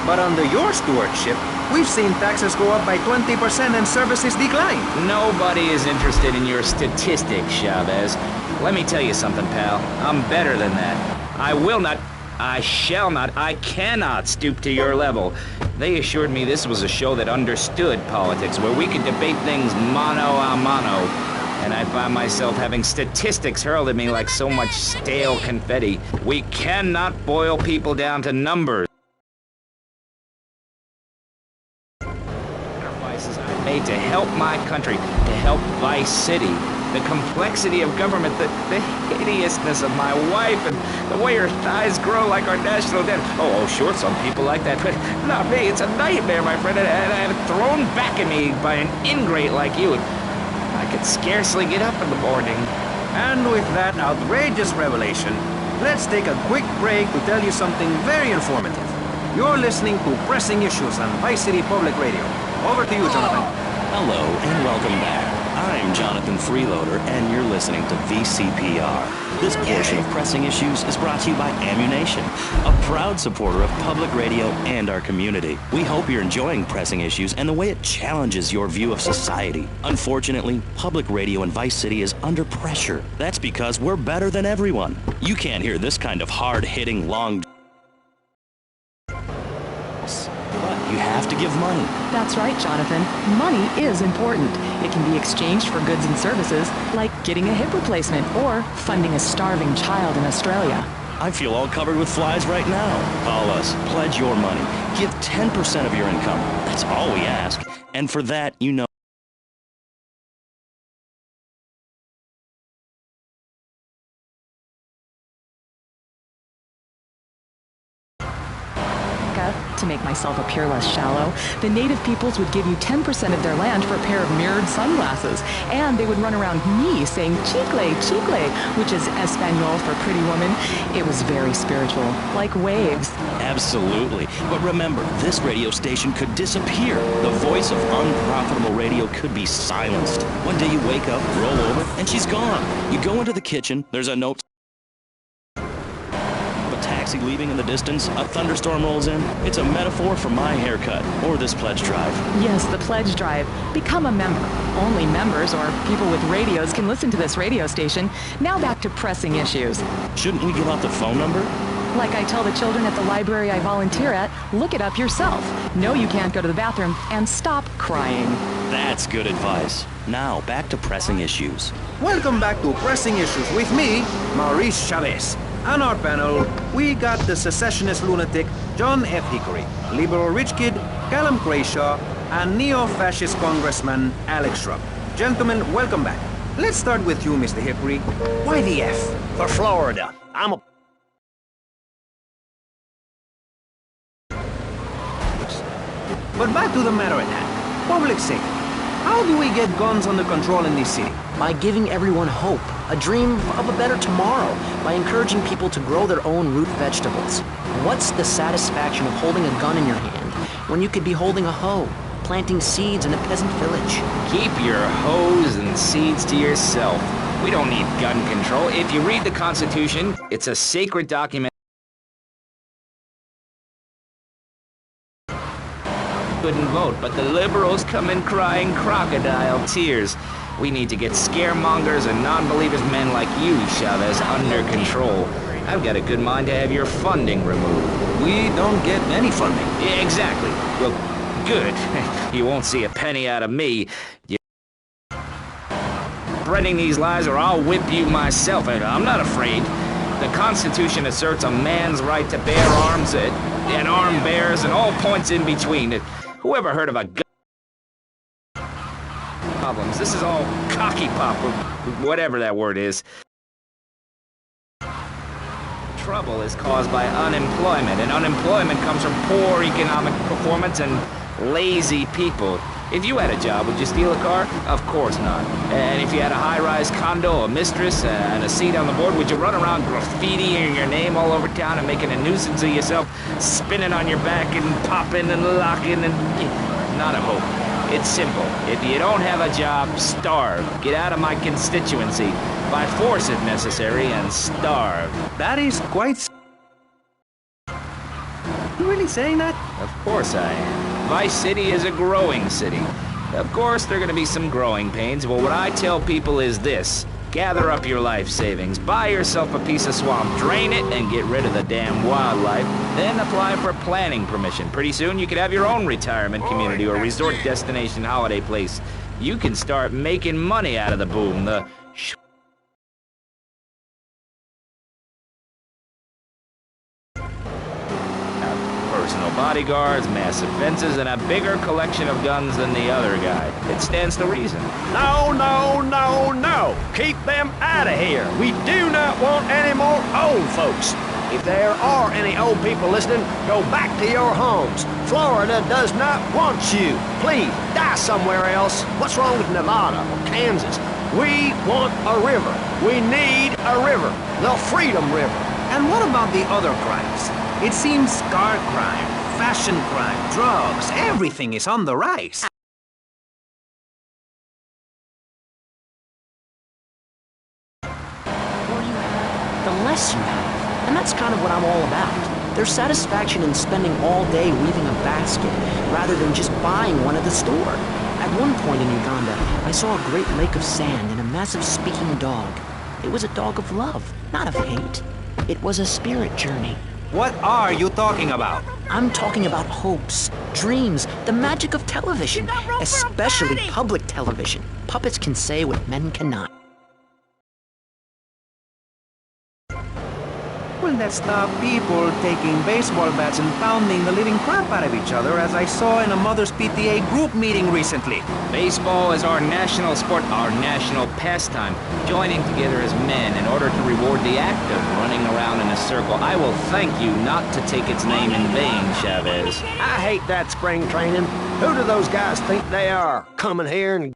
But under your stewardship, we've seen taxes go up by 20% and services decline. Nobody is interested in your statistics, Chavez. Let me tell you something, pal. I'm better than that. I will not... I shall not, I cannot stoop to your level. They assured me this was a show that understood politics, where we could debate things mano a mano. And I find myself having statistics hurled at me like so much stale confetti. We cannot boil people down to numbers. sacrifices I've made to help my country, to help Vice City. The complexity of government, the hideousness of my wife, and the way her thighs grow like our national debt. Oh, sure, some people like that, but not me. It's a nightmare, my friend, and I have it thrown back at me by an ingrate like you. I could scarcely get up in the morning. And with that outrageous revelation, let's take a quick break to tell you something very informative. You're listening to Pressing Issues on Vice City Public Radio. Over to you, Jonathan. Hello and welcome back. I'm Jonathan Freeloader, and you're listening to VCPR. This portion of Pressing Issues is brought to you by Ammunition, a proud supporter of public radio and our community. We hope you're enjoying Pressing Issues and the way it challenges your view of society. Unfortunately, public radio in Vice City is under pressure. That's because we're better than everyone. You can't hear this kind of hard-hitting, long... You have to give money. That's right, Jonathan. Money is important. It can be exchanged for goods and services, like getting a hip replacement or funding a starving child in Australia. I feel all covered with flies right now. Call us. Pledge your money. Give 10% of your income. That's all we ask. And for that, you know... To make myself appear less shallow, the native peoples would give you 10% of their land for a pair of mirrored sunglasses, and they would run around me saying chicle, chicle, which is Espanol for pretty woman. It was very spiritual, like waves. Absolutely. But remember, this radio station could disappear. The voice of unprofitable radio could be silenced. One day you wake up, roll over, and she's gone. You go into the kitchen, there's a note. Leaving in the distance, a thunderstorm rolls in. It's a metaphor for my haircut or this pledge drive. Yes, the pledge drive. Become a member. Only members or people with radios can listen to this radio station. Now back to Pressing Issues. Shouldn't we give out the phone number? Like I tell the children at the library I volunteer at, look it up yourself. No, you can't go to the bathroom, and stop crying. That's good advice. Now, back to Pressing Issues. Welcome back to Pressing Issues with me, Maurice Chavez. On our panel, we got the secessionist lunatic John F. Hickory, liberal rich kid Callum Crayshaw, and neo-fascist congressman Alex Shrub. Gentlemen, welcome back. Let's start with you, Mr. Hickory. Why the F? For Florida. I'm a... But back to the matter at hand. Public safety. How do we get guns under control in this city? By giving everyone hope, a dream of a better tomorrow, by encouraging people to grow their own root vegetables. What's the satisfaction of holding a gun in your hand when you could be holding a hoe, planting seeds in a peasant village? Keep your hoes and seeds to yourself. We don't need gun control. If you read the Constitution, it's a sacred document. Couldn't vote, but the liberals come in crying crocodile tears. We need to get scaremongers and non-believers men like you, Chavez, under control. I've got a good mind to have your funding removed. We don't get any funding. Yeah, exactly. Well, good. You won't see a penny out of me. You're spreading these lies or I'll whip you myself, and I'm not afraid. The Constitution asserts a man's right to bear arms and arm bearers and all points in between. Whoever heard of a gun? Problems. This is all cocky pop, or whatever that word is. Trouble is caused by unemployment, and unemployment comes from poor economic performance and lazy people. If you had a job, would you steal a car? Of course not. And if you had a high-rise condo, a mistress, and a seat on the board, would you run around graffitiing your name all over town and making a nuisance of yourself, spinning on your back and popping and locking and... Not a hope. It's simple. If you don't have a job, starve. Get out of my constituency. By force if necessary, and starve. That is quite... You really saying that? Of course I am. Vice City is a growing city. Of course, there are going to be some growing pains, but what I tell people is this. Gather up your life savings, buy yourself a piece of swamp, drain it, and get rid of the damn wildlife. Then apply for planning permission. Pretty soon, you could have your own retirement community or resort destination holiday place. You can start making money out of the boom, the... personal body bodyguards, massive fences, and a bigger collection of guns than the other guy. It stands to reason. No, no, no, no. Keep them out of here. We do not want any more old folks. If there are any old people listening, go back to your homes. Florida does not want you. Please, die somewhere else. What's wrong with Nevada or Kansas? We want a river. We need a river. The Freedom River. And what about the other crimes? It seems car crime, fashion crime, drugs, everything is on the rise. The less you have. And that's kind of what I'm all about. There's satisfaction in spending all day weaving a basket, rather than just buying one at the store. At one point in Uganda, I saw a great lake of sand and a massive speaking dog. It was a dog of love, not of hate. It was a spirit journey. What are you talking about? I'm talking about hopes, dreams, the magic of television, especially public television. Puppets can say what men cannot. Well, that's the people taking baseball bats and pounding the living crap out of each other, as I saw in a Mother's PTA group meeting recently. Baseball is our national sport, our national pastime. Joining together as men in order to reward the act of running around in a circle. I will thank you not to take its name in vain, Chavez. I hate that spring training. Who do those guys think they are? Coming here and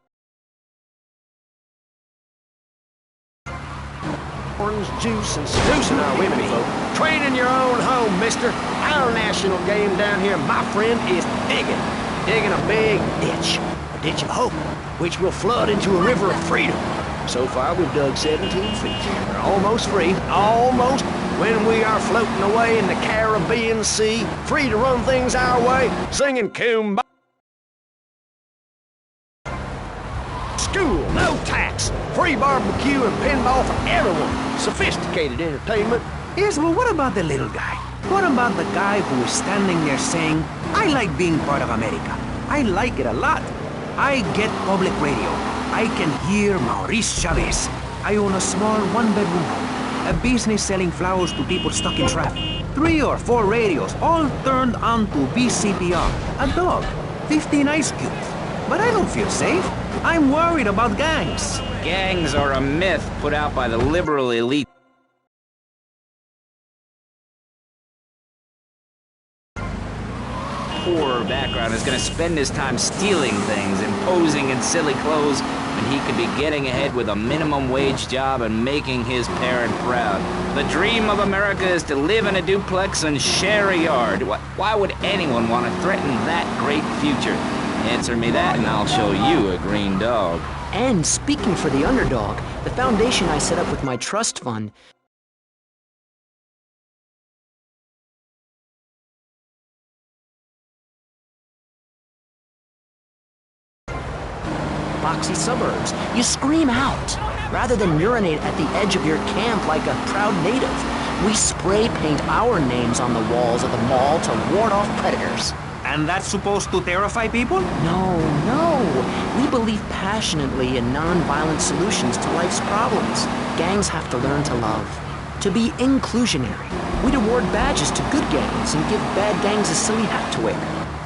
orange juice and seducing our women folk. Train in your own home, mister. Our national game down here, my friend, is digging. Digging a big ditch. A ditch of hope, which will flood into a river of freedom. So far, we've dug 17 feet. We're almost free. Almost. When we are floating away in the Caribbean Sea, free to run things our way, singing Kumbaya. School, no tax, free barbecue and pinball for everyone. Sophisticated entertainment. Yes, well, what about the little guy? What about the guy who is standing there saying, I like being part of America. I like it a lot. I get public radio. I can hear Maurice Chavez. I own a small one-bedroom home. A business selling flowers to people stuck in traffic. 3 or 4 radios, all turned on to BCPR. A dog. 15 ice cubes. But I don't feel safe. I'm worried about gangs. Gangs are a myth put out by the liberal elite. Poor background is going to spend his time stealing things and posing in silly clothes when he could be getting ahead with a minimum wage job and making his parent proud. The dream of America is to live in a duplex and share a yard. Why would anyone want to threaten that great future? Answer me that and I'll show you a green dog. And speaking for the underdog, the foundation I set up with my trust fund boxy suburbs. You scream out. Rather than urinate at the edge of your camp like a proud native, we spray paint our names on the walls of the mall to ward off predators. And that's supposed to terrify people? No, no. We believe passionately in non-violent solutions to life's problems. Gangs have to learn to love, to be inclusionary. We'd award badges to good gangs and give bad gangs a silly hat to wear.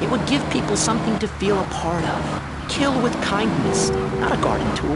It would give people something to feel a part of. Kill with kindness, not a garden tool.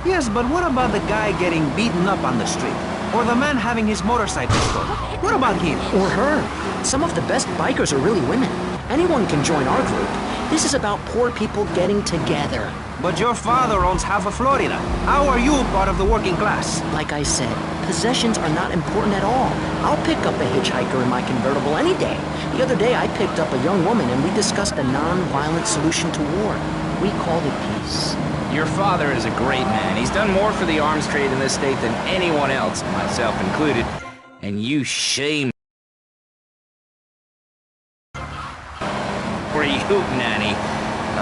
Yes, but what about the guy getting beaten up on the street? Or the man having his motorcycle stolen? What about him? Or her. Some of the best bikers are really women. Anyone can join our group. This is about poor people getting together. But your father owns half of Florida. How are you part of the working class? Like I said, possessions are not important at all. I'll pick up a hitchhiker in my convertible any day. The other day I picked up a young woman and we discussed a non-violent solution to war. We called it peace. Your father is a great man. He's done more for the arms trade in this state than anyone else, myself included. And you shame for you, Nanny.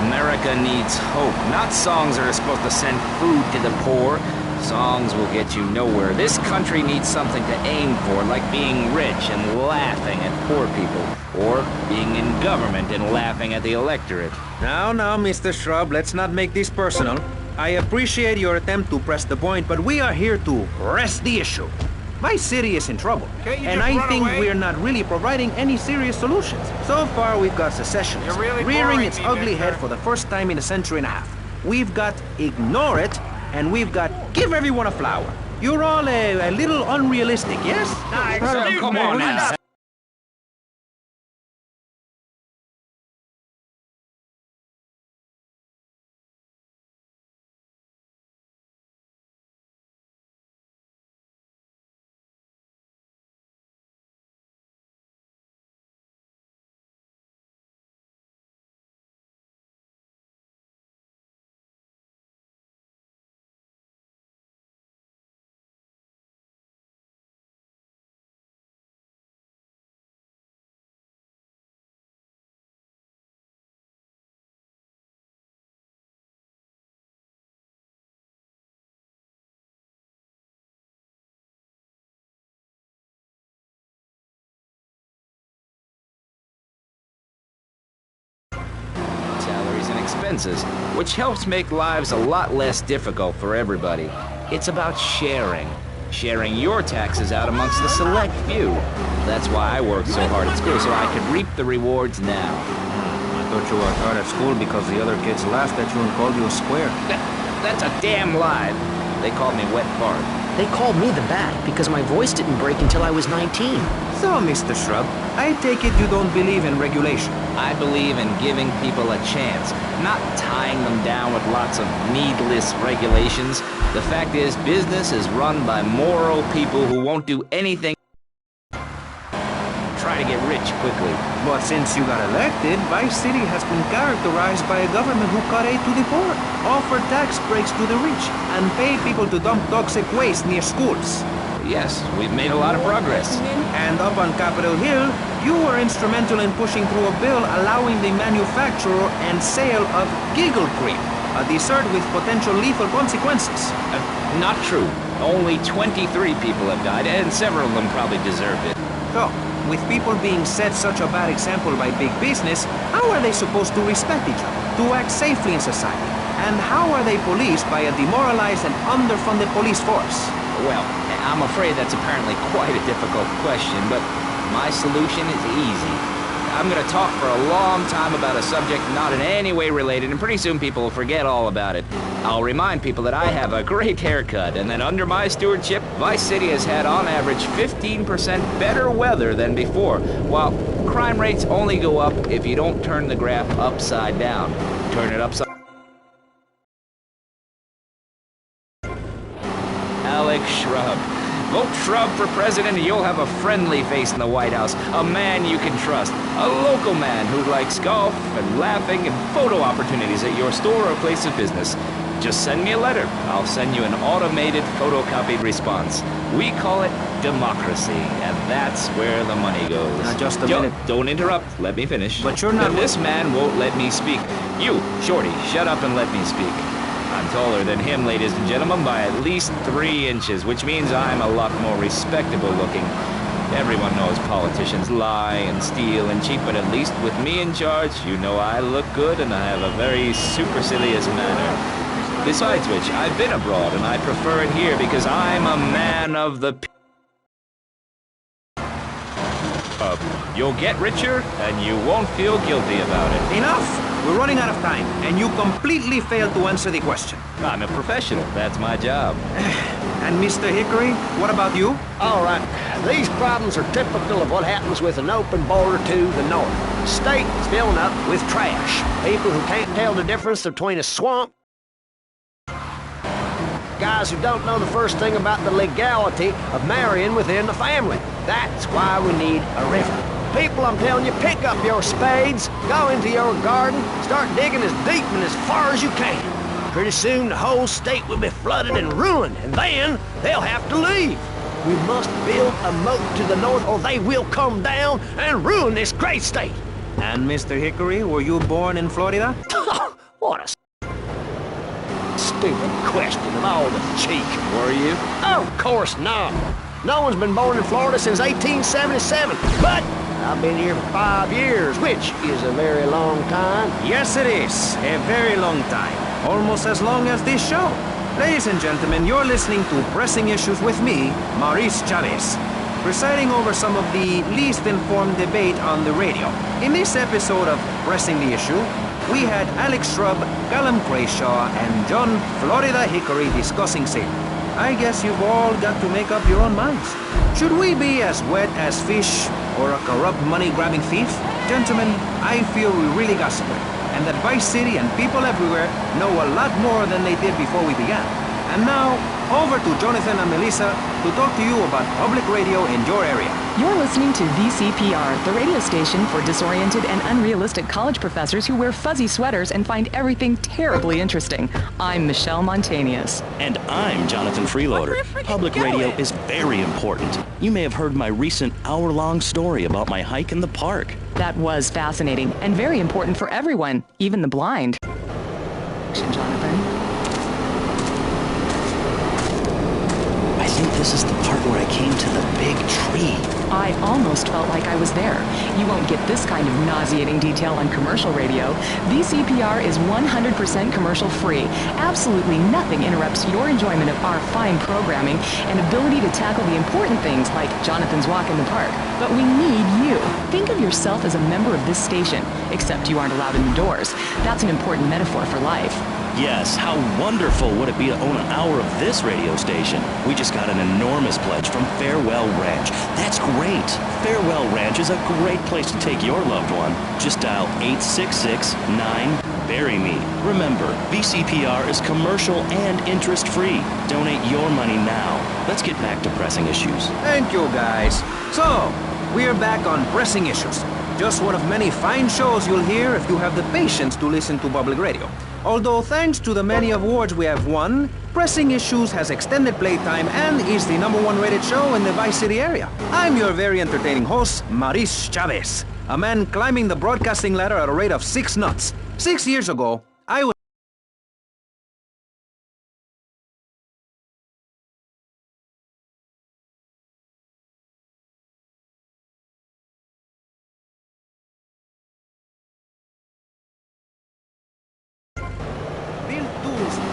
America needs hope, not songs that are supposed to send food to the poor. Songs will get you nowhere. This country needs something to aim for, like being rich and laughing at poor people, or being in government and laughing at the electorate. Now, Mr. Shrub, let's not make this personal. I appreciate your attempt to press the point, but we are here to rest the issue. My city is in trouble. Can't you And just I run think away? we're not really providing any serious solutions. So far, we've got secessionism, You're really rearing boring its me, ugly mister. head for the first time in a century and a half. We've got ignore it, and we've got give everyone a flower. You're all a little unrealistic, yes? Come on now. Salaries and expenses, which helps make lives a lot less difficult for everybody. It's about sharing. Sharing your taxes out amongst the select few. That's why I worked so hard at school, so I could reap the rewards now. I thought you worked hard at school because the other kids laughed at you and called you a square. That's a damn lie. They called me wet fart. They called me the Bat because my voice didn't break until I was 19. So, Mr. Shrub, I take it you don't believe in regulation. I believe in giving people a chance, not tying them down with lots of needless regulations. The fact is, business is run by moral people who won't do anything try to get rich quickly. But since you got elected, Vice City has been characterized by a government who cut aid to the poor, offered tax breaks to the rich, and paid people to dump toxic waste near schools. Yes, we've made a lot of progress. And up on Capitol Hill, you were instrumental in pushing through a bill allowing the manufacture and sale of giggle cream, a dessert with potential lethal consequences. Not true. Only 23 people have died, and several of them probably deserved it. So, with people being set such a bad example by big business, how are they supposed to respect each other, to act safely in society? And how are they policed by a demoralized and underfunded police force? Well, I'm afraid that's apparently quite a difficult question, but my solution is easy. I'm gonna talk for a long time about a subject not in any way related, and pretty soon people will forget all about it. I'll remind people that I have a great haircut, and that under my stewardship, Vice City has had on average 15% better weather than before, while crime rates only go up if you don't turn the graph upside down. Turn it upside... Alex Shrub. Vote Shrub for president and you'll have a friendly face in the White House. A man you can trust. A local man who likes golf and laughing and photo opportunities at your store or place of business. Just send me a letter. I'll send you an automated photocopied response. We call it democracy, and that's where the money goes. Now, just a minute. Don't interrupt. Let me finish. But you're not... And this man won't let me speak. You, Shorty, shut up and let me speak. I'm taller than him, ladies and gentlemen, by at least 3 inches, which means I'm a lot more respectable looking. Everyone knows politicians lie and steal and cheat, but at least with me in charge, you know I look good and I have a very supercilious manner. Besides which, I've been abroad and I prefer it here because I'm a man of the you'll get richer and you won't feel guilty about it. Enough! We're running out of time, and you completely failed to answer the question. I'm a professional. That's my job. And Mr. Hickory, what about you? All right, these problems are typical of what happens with an open border to the north. The state is filling up with trash. People who can't tell the difference between a swamp. Guys who don't know the first thing about the legality of marrying within the family. That's why we need a river. People, I'm telling you, pick up your spades, go into your garden, start digging as deep and as far as you can. Pretty soon the whole state will be flooded and ruined, and then they'll have to leave. We must build a moat to the north or they will come down and ruin this great state. And Mr. Hickory, were you born in Florida? What a stupid question of all the cheek. Were you? Oh, of course not. No one's been born in Florida since 1877, but I've been here for 5 years, which is a very long time. Yes, it is. A very long time. Almost as long as this show. Ladies and gentlemen, you're listening to Pressing Issues with me, Maurice Chavez, presiding over some of the least informed debate on the radio. In this episode of Pressing the Issue, we had Alex Shrub, Callum Crayshaw, and John Florida Hickory discussing safety. I guess you've all got to make up your own minds. Should we be as wet as fish or a corrupt money-grabbing thief? Gentlemen, I feel we really got split, and that Vice City and people everywhere know a lot more than they did before we began. And now, over to Jonathan and Melissa to talk to you about public radio in your area. You're listening to VCPR, the radio station for disoriented and unrealistic college professors who wear fuzzy sweaters and find everything terribly interesting. I'm Michelle Montanius. And I'm Jonathan Freeloader. Public radio is very important. You may have heard my recent hour-long story about my hike in the park. That was fascinating and very important for everyone, even the blind. Jonathan. I think this is the part where I came to the big tree. I almost felt like I was there. You won't get this kind of nauseating detail on commercial radio. VCPR is 100% commercial free. Absolutely nothing interrupts your enjoyment of our fine programming and ability to tackle the important things like Jonathan's walk in the park. But we need you. Think of yourself as a member of this station, except you aren't allowed indoors. That's an important metaphor for life. Yes, how wonderful would it be to own an hour of this radio station? We just got an enormous pledge from Farewell Ranch. That's great. Farewell Ranch is a great place to take your loved one. Just dial 866-9-BURY-ME. Remember, VCPR is commercial and interest-free. Donate your money now. Let's get back to Pressing Issues. Thank you, guys. So, we're back on Pressing Issues. Just one of many fine shows you'll hear if you have the patience to listen to public radio. Although thanks to the many awards we have won, Pressing Issues has extended playtime and is the #1 rated show in the Vice City area. I'm your very entertaining host, Maurice Chavez, a man climbing the broadcasting ladder at a rate of 6 knots. 6 years ago, I was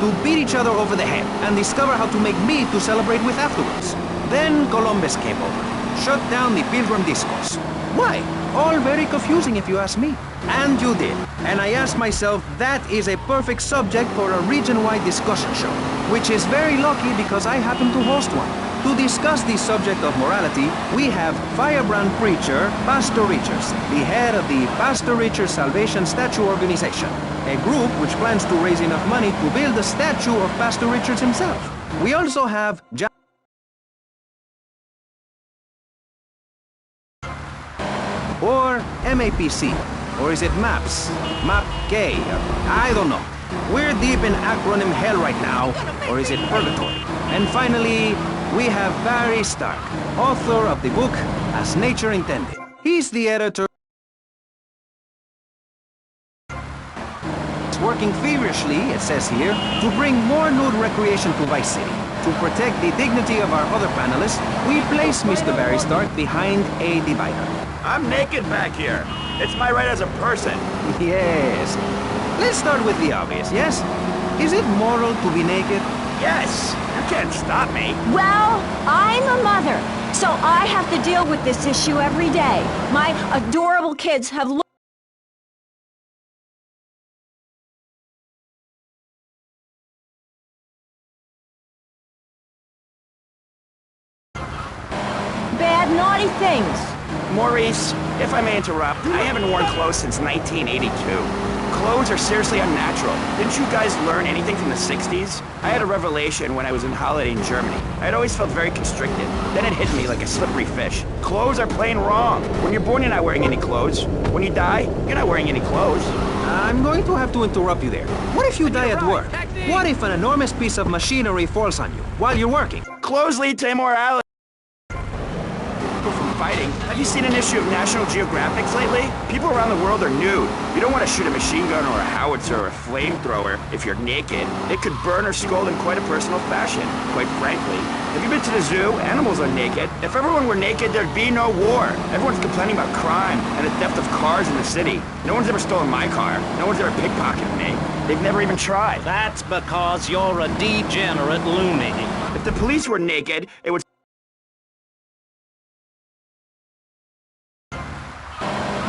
to beat each other over the head and discover how to make meat to celebrate with afterwards. Then Columbus came over, shut down the Pilgrim Discourse. Why? All very confusing if you ask me. And you did. And I asked myself, that is a perfect subject for a region-wide discussion show, which is very lucky because I happen to host one. To discuss the subject of morality, we have firebrand preacher Pastor Richards, the head of the Pastor Richards Salvation Statue Organization, a group which plans to raise enough money to build a statue of Pastor Richards himself. We also have or MAPC, or is it MAPS? MAP-K, I don't know. We're deep in acronym hell right now, or is it purgatory? And finally, we have Barry Stark, author of the book As Nature Intended. He's the editor working feverishly, it says here, to bring more nude recreation to Vice City. To protect the dignity of our other panelists, we place Mr. Barry Stark behind a divider. I'm naked back here. It's my right as a person. Yes. Let's start with the obvious, yes? Is it moral to be naked? Yes. You can't stop me. Well, I'm a mother, so I have to deal with this issue every day. My adorable kids have bad, naughty things. Maurice, if I may interrupt, I haven't worn clothes since 1982. Clothes are seriously unnatural. Didn't you guys learn anything from the 60s? I had a revelation when I was on holiday in Germany. I'd always felt very constricted. Then it hit me like a slippery fish. Clothes are plain wrong. When you're born, you're not wearing any clothes. When you die, you're not wearing any clothes. I'm going to have to interrupt you there. What if you die at work? What if an enormous piece of machinery falls on you while you're working? Clothes lead to immorality. From fighting kidding. Have you seen an issue of National Geographic lately? People around the world are nude. You don't want to shoot a machine gun or a howitzer or a flamethrower if you're naked. It could burn or scald in quite a personal fashion, quite frankly. Have you been to the zoo? Animals are naked. If everyone were naked, there'd be no war. Everyone's complaining about crime and the theft of cars in the city. No one's ever stolen my car. No one's ever pickpocketed me. They've never even tried. That's because you're a degenerate loony. If the police were naked, it would...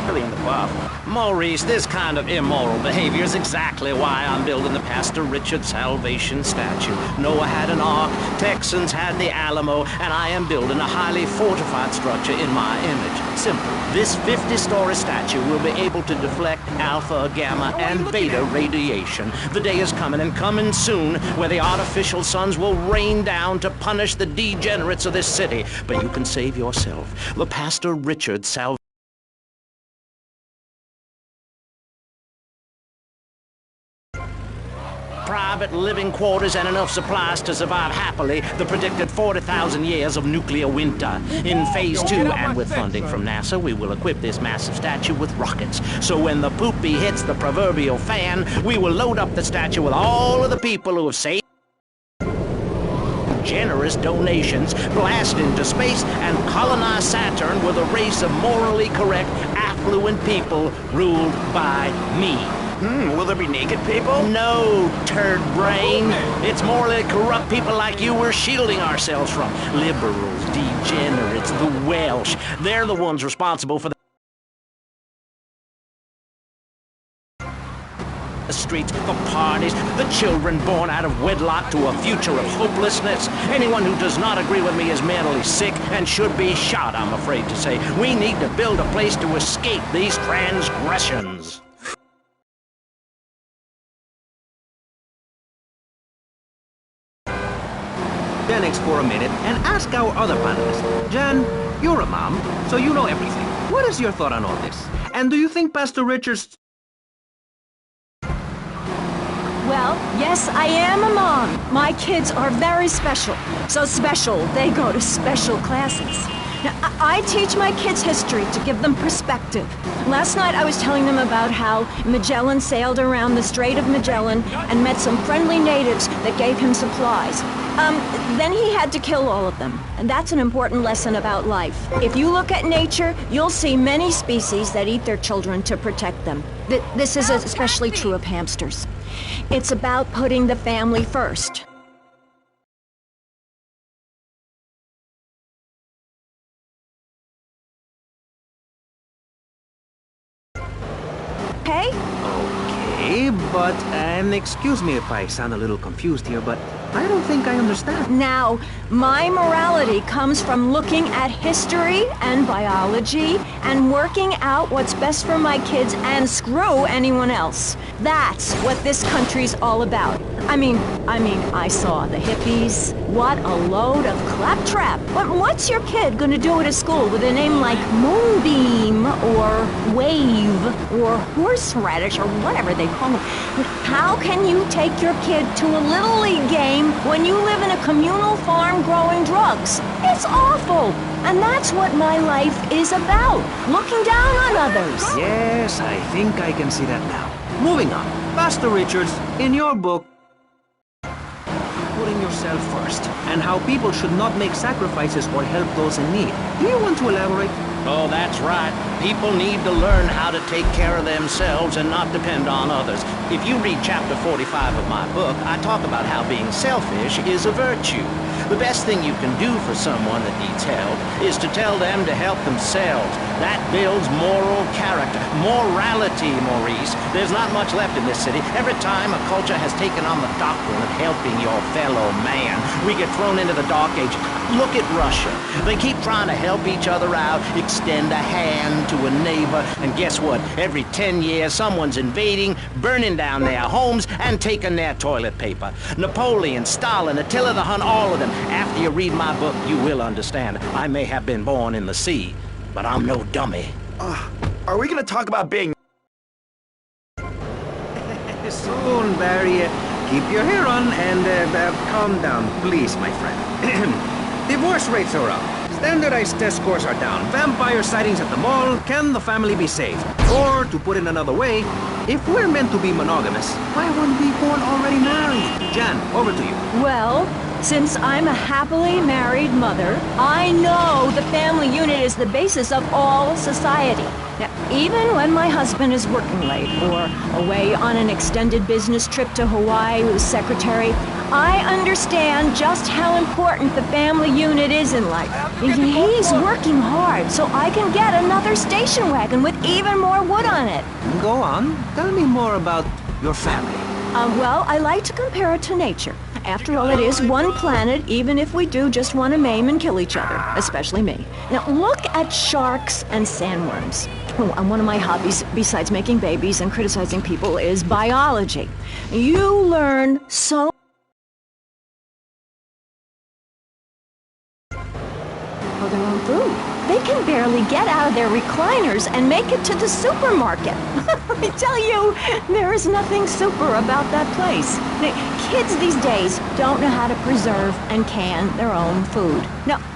really in the buff. Maurice, this kind of immoral behavior is exactly why I'm building the Pastor Richard Salvation statue. Noah had an ark, Texans had the Alamo, and I am building a highly fortified structure in my image. Simple. This 50-story statue will be able to deflect alpha, gamma, and beta radiation. The day is coming, and coming soon, where the artificial suns will rain down to punish the degenerates of this city. But you can save yourself. The Pastor Richard Salvation private living quarters and enough supplies to survive happily the predicted 40,000 years of nuclear winter. In Phase 2, and with funding from NASA, we will equip this massive statue with rockets. So when the poopy hits the proverbial fan, we will load up the statue with all of the people who have saved generous donations, blast into space, and colonize Saturn with a race of morally correct, affluent people ruled by me. Will there be naked people? No, turd brain. It's morally corrupt people like you we're shielding ourselves from. Liberals, degenerates, the Welsh. They're the ones responsible for the streets, the parties, the children born out of wedlock to a future of hopelessness. Anyone who does not agree with me is mentally sick and should be shot, I'm afraid to say. We need to build a place to escape these transgressions. Gen for a minute and ask our other panelists. Jen, you're a mom, so you know everything. What is your thought on all this? And do you think Pastor Richards... Well, yes, I am a mom. My kids are very special. So special, they go to special classes. Now, I teach my kids history to give them perspective. Last night I was telling them about how Magellan sailed around the Strait of Magellan and met some friendly natives that gave him supplies. Then he had to kill all of them. And that's an important lesson about life. If you look at nature, you'll see many species that eat their children to protect them. This is especially true of hamsters. It's about putting the family first. Okay, but, excuse me if I sound a little confused here, but I don't think I understand. Now, my morality comes from looking at history and biology and working out what's best for my kids and screw anyone else. That's what this country's all about. I mean, I saw the hippies. What a load of claptrap. But what's your kid gonna do at a school with a name like Moonbeam or Wave or Horseradish or whatever they call it? How can you take your kid to a Little League game when you live in a communal farm growing drugs? It's awful. And that's what my life is about. Looking down on others. Yes, I think I can see that now. Moving on. Pastor Richards, in your book, putting yourself first, and how people should not make sacrifices or help those in need. Do you want to elaborate? Oh, that's right. People need to learn how to take care of themselves and not depend on others. If you read chapter 45 of my book, I talk about how being selfish is a virtue. The best thing you can do for someone that needs help is to tell them to help themselves. That builds moral character. Morality, Maurice. There's not much left in this city. Every time a culture has taken on the doctrine of helping your fellow man, we get thrown into the dark age. Look at Russia. They keep trying to help each other out, extend a hand to a neighbor, and guess what? Every 10 years, someone's invading, burning down their homes, and taking their toilet paper. Napoleon, Stalin, Attila the Hun, all of them. After you read my book, you will understand. I may have been born in the sea, but I'm no dummy. Are we gonna talk about being... Soon, Barry. Keep your hair on and calm down, please, my friend. Divorce rates are up. Standardized test scores are down. Vampire sightings at the mall. Can the family be saved? Or, to put it another way, if we're meant to be monogamous, why weren't we born already married? Jan, over to you. Well, since I'm a happily married mother, I know the family unit is the basis of all society. Now, even when my husband is working late or away on an extended business trip to Hawaii with his secretary, I understand just how important the family unit is in life. He's working hard so I can get another station wagon with even more wood on it. Go on. Tell me more about your family. Well, I like to compare it to nature. After all, it is one planet, even if we do just want to maim and kill each other, especially me. Now, look at sharks and sandworms. Oh, and one of my hobbies, besides making babies and criticizing people, is biology. You learn so for their own food. They can barely get out of their recliners and make it to the supermarket. I tell you, there is nothing super about that place. Kids these days don't know how to preserve and can their own food.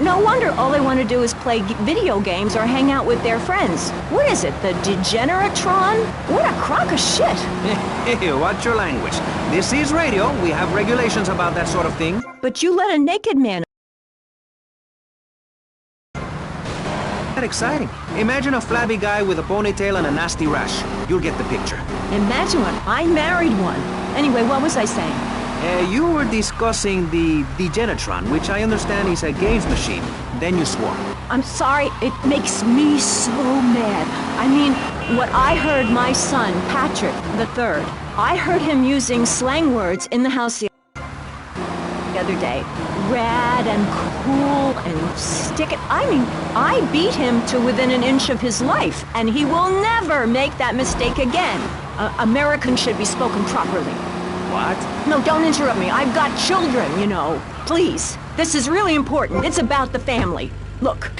No wonder all they want to do is play video games or hang out with their friends. What is it, the Degeneratron? What a crock of shit. Hey, watch your language. This is radio. We have regulations about that sort of thing. But you let a naked man... Exciting. Imagine a flabby guy with a ponytail and a nasty rash. You'll get the picture. Imagine one. I married one. Anyway, what was I saying? You were discussing the Degenatron, which I understand is a games machine. Then you swore. I'm sorry, it makes me so mad. I mean, what I heard my son, Patrick III, I heard him using slang words in the house the other day. Rad and cool and stick it. I mean, I beat him to within an inch of his life, and he will never make that mistake again. Americans should be spoken properly. What? No, don't interrupt me. I've got children, you know. Please. This is really important. It's about the family. Look.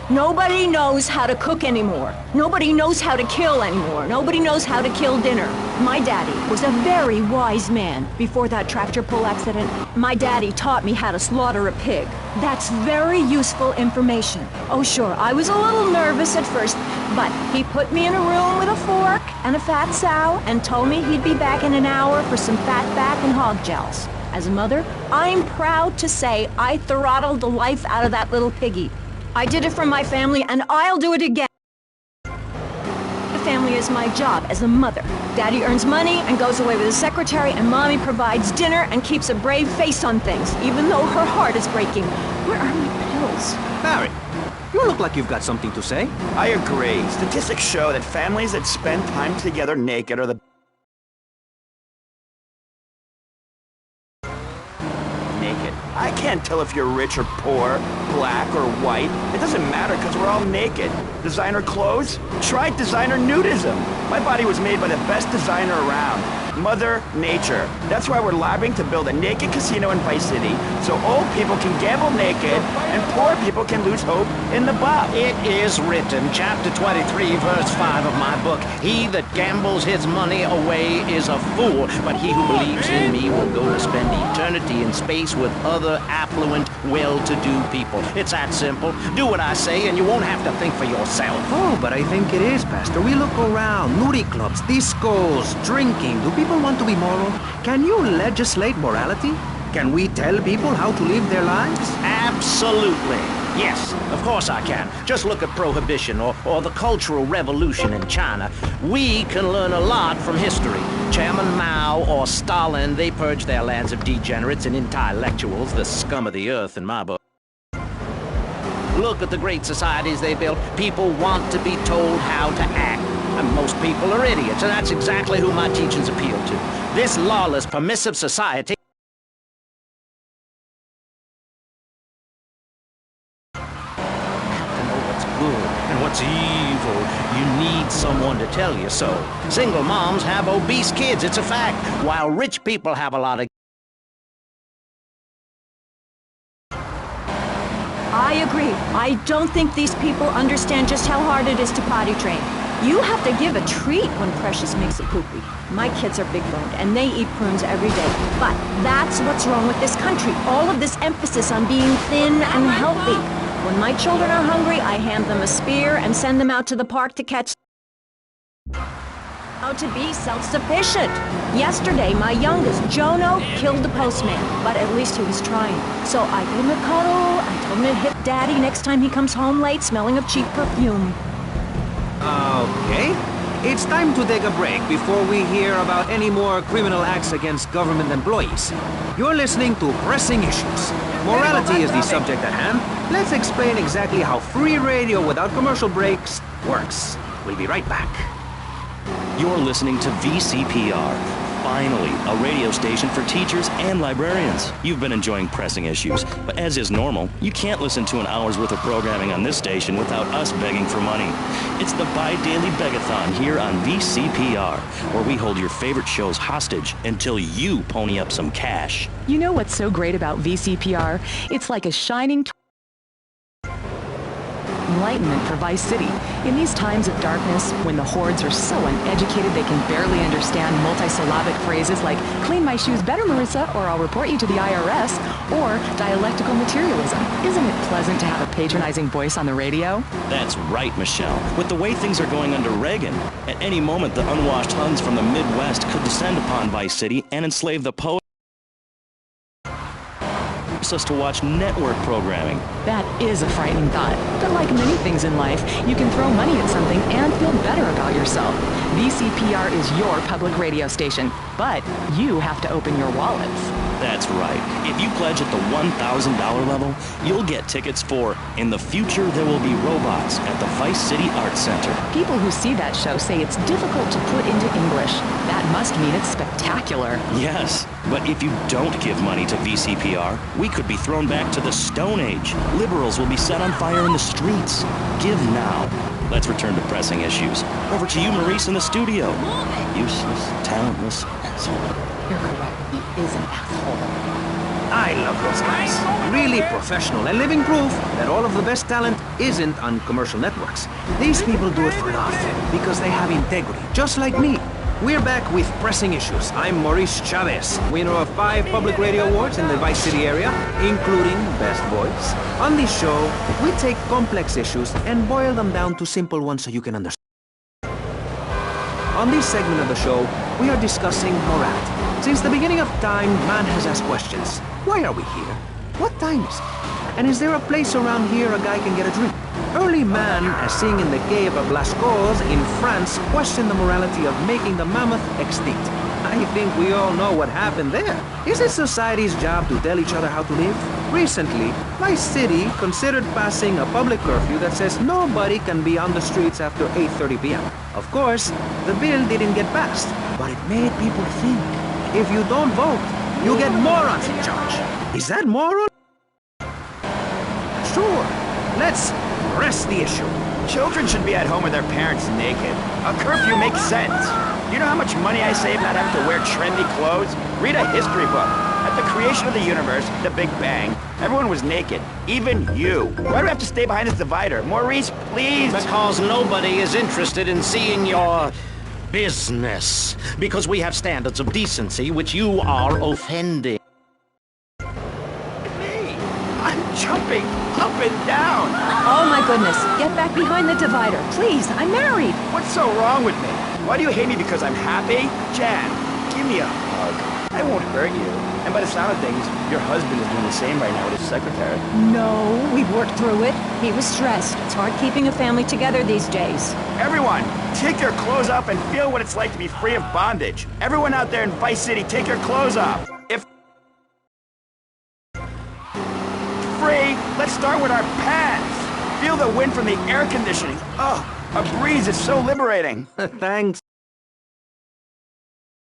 Nobody knows how to cook anymore. Nobody knows how to kill anymore. Nobody knows how to kill dinner. My daddy was a very wise man. Before that tractor pull accident, my daddy taught me how to slaughter a pig. That's very useful information. Oh, sure, I was a little nervous at first, but he put me in a room with a fork and a fat sow and told me he'd be back in an hour for some fat back and hog gels. As a mother, I'm proud to say I throttled the life out of that little piggy. I did it for my family, and I'll do it again. The family is my job as a mother. Daddy earns money and goes away with his secretary, and Mommy provides dinner and keeps a brave face on things, even though her heart is breaking. Where are my pills? Barry, you look like you've got something to say. I agree. Statistics show that families that spend time together naked are the naked. I can't tell if you're rich or poor, black or white. It doesn't matter because we're all naked. Designer clothes? Try designer nudism. My body was made by the best designer around. Mother Nature. That's why we're lobbying to build a naked casino in Vice City so old people can gamble naked and poor people can lose hope in the buff. It is written, chapter 23, verse 5 of my book, "He that gambles his money away is a fool, but he who believes in me will go to spend eternity in space with other affluent, well-to-do people." It's that simple. Do what I say and you won't have to think for yourself. Oh, but I think it is, Pastor. We look around. Nudie clubs, discos, drinking. Do people want to be moral? Can you legislate morality? Can we tell people how to live their lives? Absolutely. Yes, of course I can. Just look at Prohibition or the Cultural Revolution in China. We can learn a lot from history. Chairman Mao or Stalin, they purged their lands of degenerates and intellectuals, the scum of the earth in my book. Look at the great societies they built. People want to be told how to act. And most people are idiots, and that's exactly who my teachings appeal to. This lawless, permissive society what's evil. You need someone to tell you so. Single moms have obese kids, it's a fact, while rich people have a lot of... I agree. I don't think these people understand just how hard it is to potty train. You have to give a treat when Precious makes a poopy. My kids are big-boned, and they eat prunes every day. But that's what's wrong with this country. All of this emphasis on being thin and healthy. When my children are hungry, I hand them a spear and send them out to the park to catch... How to be self-sufficient. Yesterday, my youngest, Jono, killed the postman, but at least he was trying. So I gave him a cuddle, I told him to hit Daddy next time he comes home late smelling of cheap perfume. Okay. It's time to take a break before we hear about any more criminal acts against government employees. You're listening to Pressing Issues. Morality is the subject at hand. Let's explain exactly how free radio without commercial breaks works. We'll be right back. You're listening to VCPR. Finally, a radio station for teachers and librarians. You've been enjoying Pressing Issues, but as is normal, you can't listen to an hour's worth of programming on this station without us begging for money. It's the bi-daily begathon here on VCPR, where we hold your favorite shows hostage until you pony up some cash. You know what's so great about VCPR? It's like a shining enlightenment for Vice City. In these times of darkness, when the hordes are so uneducated they can barely understand multisyllabic phrases like, clean my shoes better, Marissa, or I'll report you to the IRS, or dialectical materialism. Isn't it pleasant to have a patronizing voice on the radio? That's right, Michelle. With the way things are going under Reagan, at any moment the unwashed Huns from the Midwest could descend upon Vice City and enslave the poets. Us to watch network programming. That is a frightening thought. But like many things in life, you can throw money at something and feel better about yourself. VCPR is your public radio station, but you have to open your wallets. That's right. If you pledge at the $1,000 level, you'll get tickets for In the Future There Will Be Robots at the Vice City Arts Center. People who see that show say it's difficult to put into English. That must mean it's spectacular. Yes, but if you don't give money to VCPR, we could be thrown back to the Stone Age. Liberals will be set on fire in the streets. Give now. Let's return to Pressing Issues. Over to you, Maurice, in the studio. Useless, talentless asshole. You're correct. He is an asshole. I love those guys. Really professional and living proof that all of the best talent isn't on commercial networks. These people do it for love, because they have integrity, just like me. We're back with Pressing Issues. I'm Maurice Chavez, winner of 5 public radio awards in the Vice City area, including Best Voice. On this show, we take complex issues and boil them down to simple ones so you can understand. On this segment of the show, we are discussing morality. Since the beginning of time, man has asked questions. Why are we here? What time is it? And is there a place around here a guy can get a drink? Early man, as seen in the cave of Lascaux in France, questioned the morality of making the mammoth extinct. I think we all know what happened there. Is it society's job to tell each other how to live? Recently, Vice City considered passing a public curfew that says nobody can be on the streets after 8:30 p.m. Of course, the bill didn't get passed, but it made people think. If you don't vote, you get morons in charge. Is that moral? Sure. Let's press the issue. Children should be at home with their parents naked. A curfew makes sense. You know how much money I save not having to wear trendy clothes? Read a history book. At the creation of the universe, the Big Bang, everyone was naked. Even you. Why do we have to stay behind this divider? Maurice, please! Because nobody is interested in seeing your business. Because we have standards of decency which you are offending. I'm jumping up and down. Oh my goodness, get back behind the divider. Please, I'm married. What's so wrong with me? Why do you hate me because I'm happy? Jan, give me a hug. I won't hurt you. And by the sound of things, your husband is doing the same right now with his secretary. No, we've worked through it. He was stressed. It's hard keeping a family together these days. Everyone, take your clothes off and feel what it's like to be free of bondage. Everyone out there in Vice City, take your clothes off. If free, let's start with our pants. Feel the wind from the air conditioning. Oh, a breeze is so liberating. Thanks.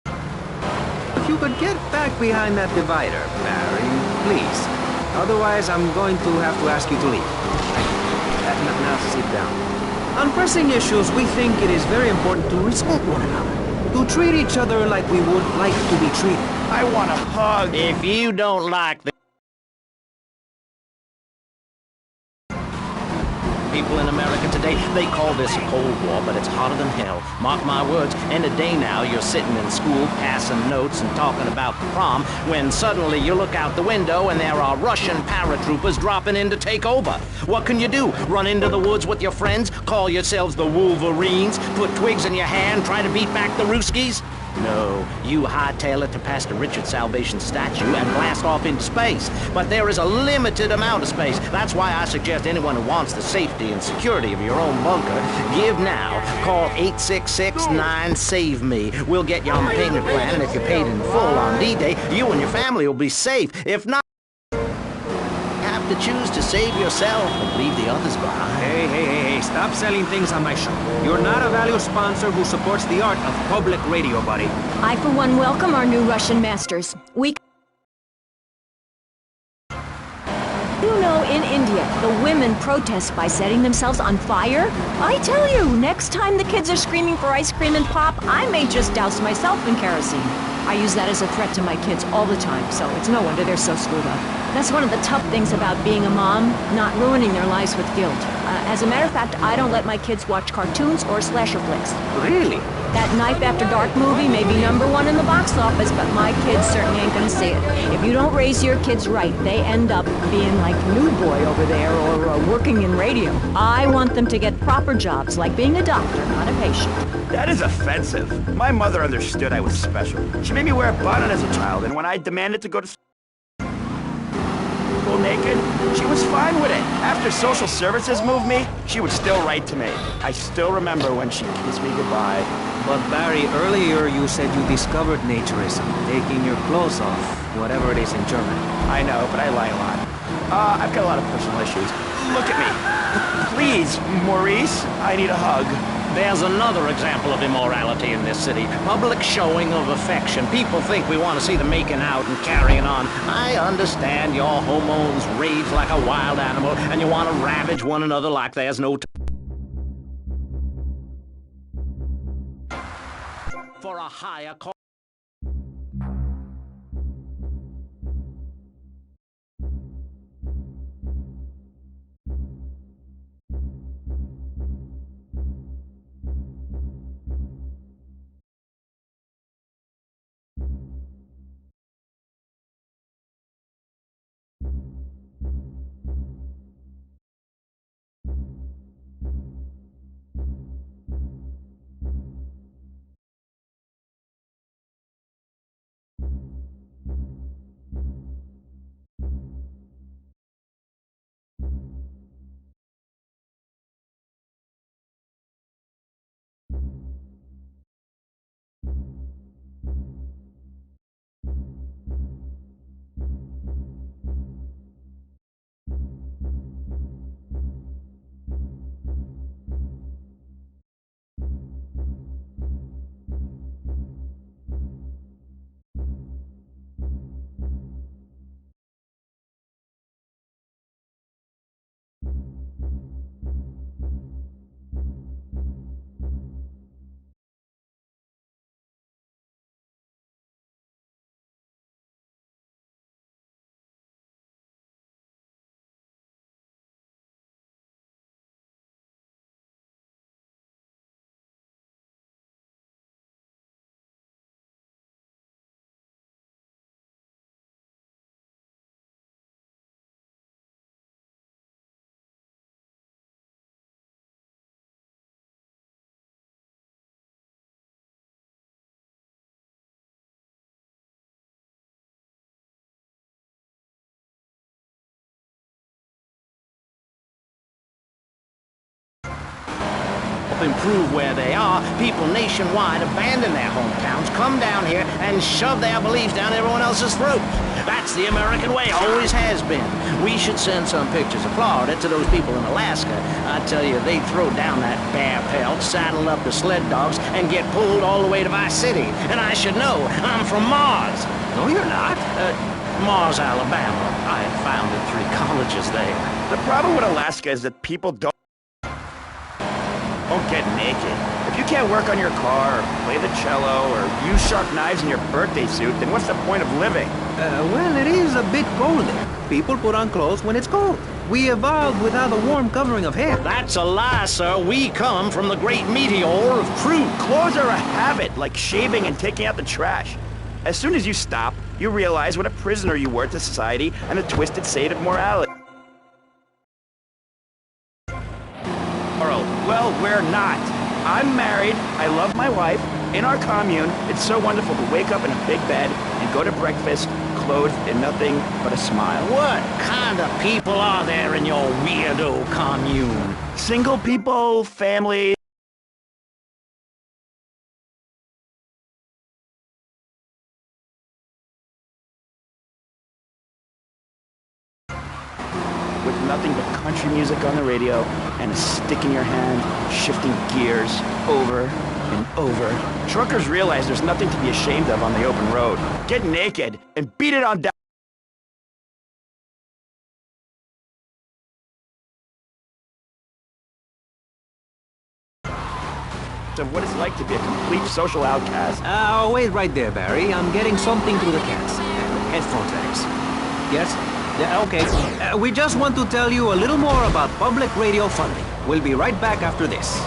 If you could get back behind that divider, Barry, please. Otherwise, I'm going to have to ask you to leave. Now sit down. On pressing issues, we think it is very important to respect one another. To treat each other like we would like to be treated. I want a hug. If you don't like the people in America today. They call this a Cold War, but it's hotter than hell. Mark my words, in a day now, you're sitting in school, passing notes and talking about the prom, when suddenly you look out the window and there are Russian paratroopers dropping in to take over. What can you do? Run into the woods with your friends? Call yourselves the Wolverines? Put twigs in your hair and try to beat back the Ruskies? No, you hightail it to Pastor Richard's Salvation statue and blast off into space. But there is a limited amount of space. That's why I suggest anyone who wants the safety and security of your own bunker, give now. Call 866-9-SAVE-ME. We'll get you on the payment plan, and if you're paid in full on D-Day, you and your family will be safe. If not, to choose to save yourself and leave the others behind. Hey, stop selling things on my show. You're not a value sponsor who supports the art of public radio, buddy. I, for one, welcome our new Russian masters. You know, in India, the women protest by setting themselves on fire. I tell you, next time the kids are screaming for ice cream and pop, I may just douse myself in kerosene. I use that as a threat to my kids all the time, so it's no wonder they're so screwed up. That's one of the tough things about being a mom, not ruining their lives with guilt. As a matter of fact, I don't let my kids watch cartoons or slasher flicks. Really? That Knife After Dark movie may be #1 in the box office, but my kids certainly ain't gonna see it. If you don't raise your kids right, they end up being like New Boy over there or working in radio. I want them to get proper jobs, like being a doctor, not a patient. That is offensive. My mother understood I was special. She made me wear a bonnet as a child, and when I demanded to go to school naked, she was fine with it. After social services moved me, she would still write to me. I still remember when she kissed me goodbye. But Barry, earlier you said you discovered naturism, taking your clothes off, whatever it is in German. I know, but I lie a lot. I've got a lot of personal issues. Look at me. Please, Maurice, I need a hug. There's another example of immorality in this city. Public showing of affection. People think we want to see them making out and carrying on. I understand your hormones rage like a wild animal, and you want to ravage one another like there's no for a higher cause. Improve where they are, people nationwide abandon their hometowns, come down here, and shove their beliefs down everyone else's throat. That's the American way, always has been. We should send some pictures of Florida to those people in Alaska. I tell you, they'd throw down that bear pelt, saddle up the sled dogs, and get pulled all the way to Vice City. And I should know, I'm from Mars. No, you're not. Mars, Alabama. I founded 3 colleges there. The problem with Alaska is that people don't get naked. If you can't work on your car, or play the cello, or use sharp knives in your birthday suit, then what's the point of living? Well, it is a bit colder. People put on clothes when it's cold. We evolved without a warm covering of hair. That's a lie, sir. We come from the great meteor of truth. Clothes are a habit, like shaving and taking out the trash. As soon as you stop, you realize what a prisoner you were to society and the twisted state of morality. Well, we're not. I'm married, I love my wife. In our commune, it's so wonderful to wake up in a big bed and go to breakfast clothed in nothing but a smile. What kind of people are there in your weirdo commune? Single people, family. With nothing but country music on the radio and a stick in your hand, shifting gears over and over. Truckers realize there's nothing to be ashamed of on the open road. Get naked and beat it on down. Of what it's like to be a complete social outcast. Oh, wait right there, Barry. I'm getting something through the cats. Headphone tags. Yes? Yeah, okay. We just want to tell you a little more about public radio funding. We'll be right back after this.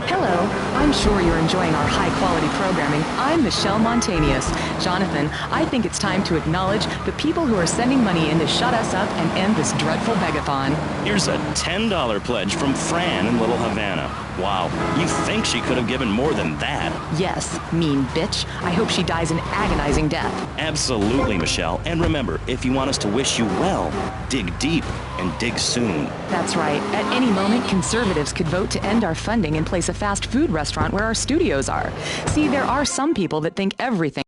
Hello. I'm sure you're enjoying our high-quality programming. I'm Michelle Montanius. Jonathan, I think it's time to acknowledge the people who are sending money in to shut us up and end this dreadful begathon. Here's a $10 pledge from Fran in Little Havana. Wow, you think she could have given more than that? Yes, mean bitch. I hope she dies an agonizing death. Absolutely, Michelle. And remember, if you want us to wish you well, dig deep and dig soon. That's right. At any moment, conservatives could vote to end our funding and place a fast food restaurant where our studios are. See, there are some people that think everything.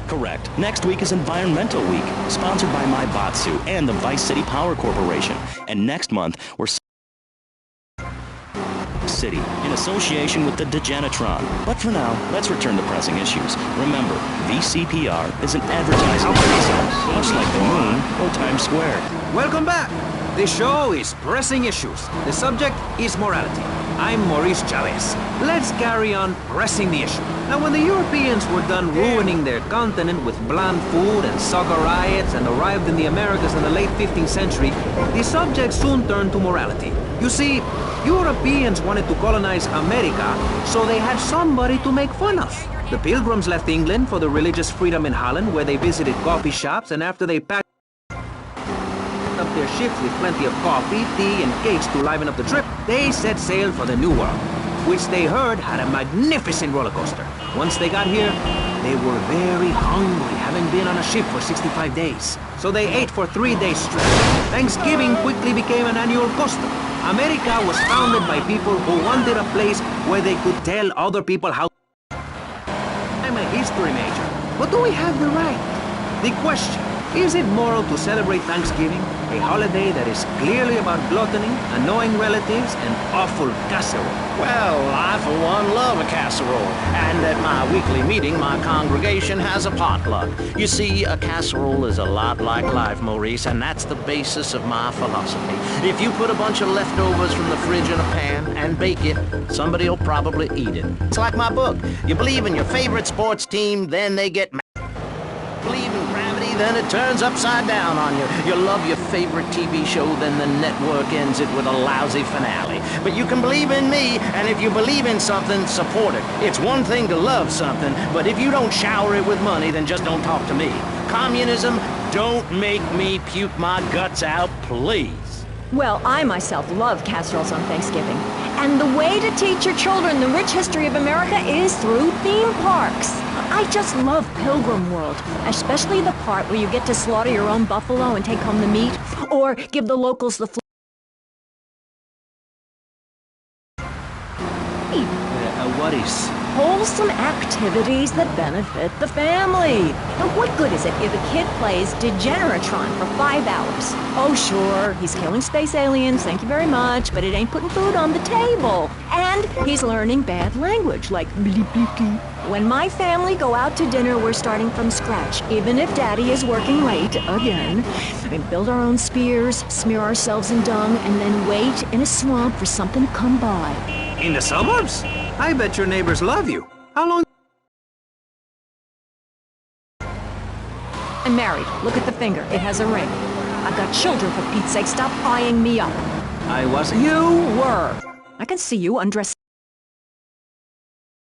Correct. Next week is Environmental Week, sponsored by My Batsu and the Vice City Power Corporation. And next month, we're City, in association with the Degenitron. But for now, let's return to pressing issues. Remember, VCPR is an advertising reason, much like the moon or Times Square. Welcome back. This show is Pressing Issues. The subject is morality. I'm Maurice Chavez. Let's carry on pressing the issue. Now, when the Europeans were done ruining their continent with bland food and soccer riots and arrived in the Americas in the late 15th century, the subject soon turned to morality. You see, Europeans wanted to colonize America, so they had somebody to make fun of. The Pilgrims left England for the religious freedom in Holland, where they visited coffee shops, and after they packed up their ships with plenty of coffee, tea, and cakes to liven up the trip, they set sail for the New World, which they heard had a magnificent roller coaster. Once they got here, they were very hungry, having been on a ship for 65 days. So they ate for 3 days straight. Thanksgiving quickly became an annual custom. America was founded by people who wanted a place where they could tell other people how. I'm a history major, but do we have the right? The question, is it moral to celebrate Thanksgiving, a holiday that is clearly about gluttony, annoying relatives, and awful casserole? Well, I for one love a casserole, and at my weekly meeting, my congregation has a potluck. You see, a casserole is a lot like life, Maurice, and that's the basis of my philosophy. If you put a bunch of leftovers from the fridge in a pan and bake it, somebody will probably eat it. It's like my book. You believe in your favorite sports team, then they get mad. Believe in gravity, then it turns upside down on you. You love your favorite TV show, then the network ends it with a lousy finale. But you can believe in me, and if you believe in something, support it. It's one thing to love something, but if you don't shower it with money, then just don't talk to me. Communism, don't make me puke my guts out, please. Well, I myself love casseroles on Thanksgiving. And the way to teach your children the rich history of America is through theme parks. I just love Pilgrim World, especially the part where you get to slaughter your own buffalo and take home the meat, or give the locals the What is? wholesome activities that benefit the family. And what good is it if a kid plays Degeneratron for 5 hours? Oh, sure, he's killing space aliens, thank you very much, but it ain't putting food on the table. And he's learning bad language, like bleep bleep bleep. When my family go out to dinner, we're starting from scratch, even if Daddy is working late again. We build our own spears, smear ourselves in dung, and then wait in a swamp for something to come by. In the suburbs? I bet your neighbors love you. How long? I'm married. Look at the finger. It has a ring. I've got children, for Pete's sake. Stop eyeing me up. I wasn't. You were. I can see you undressing.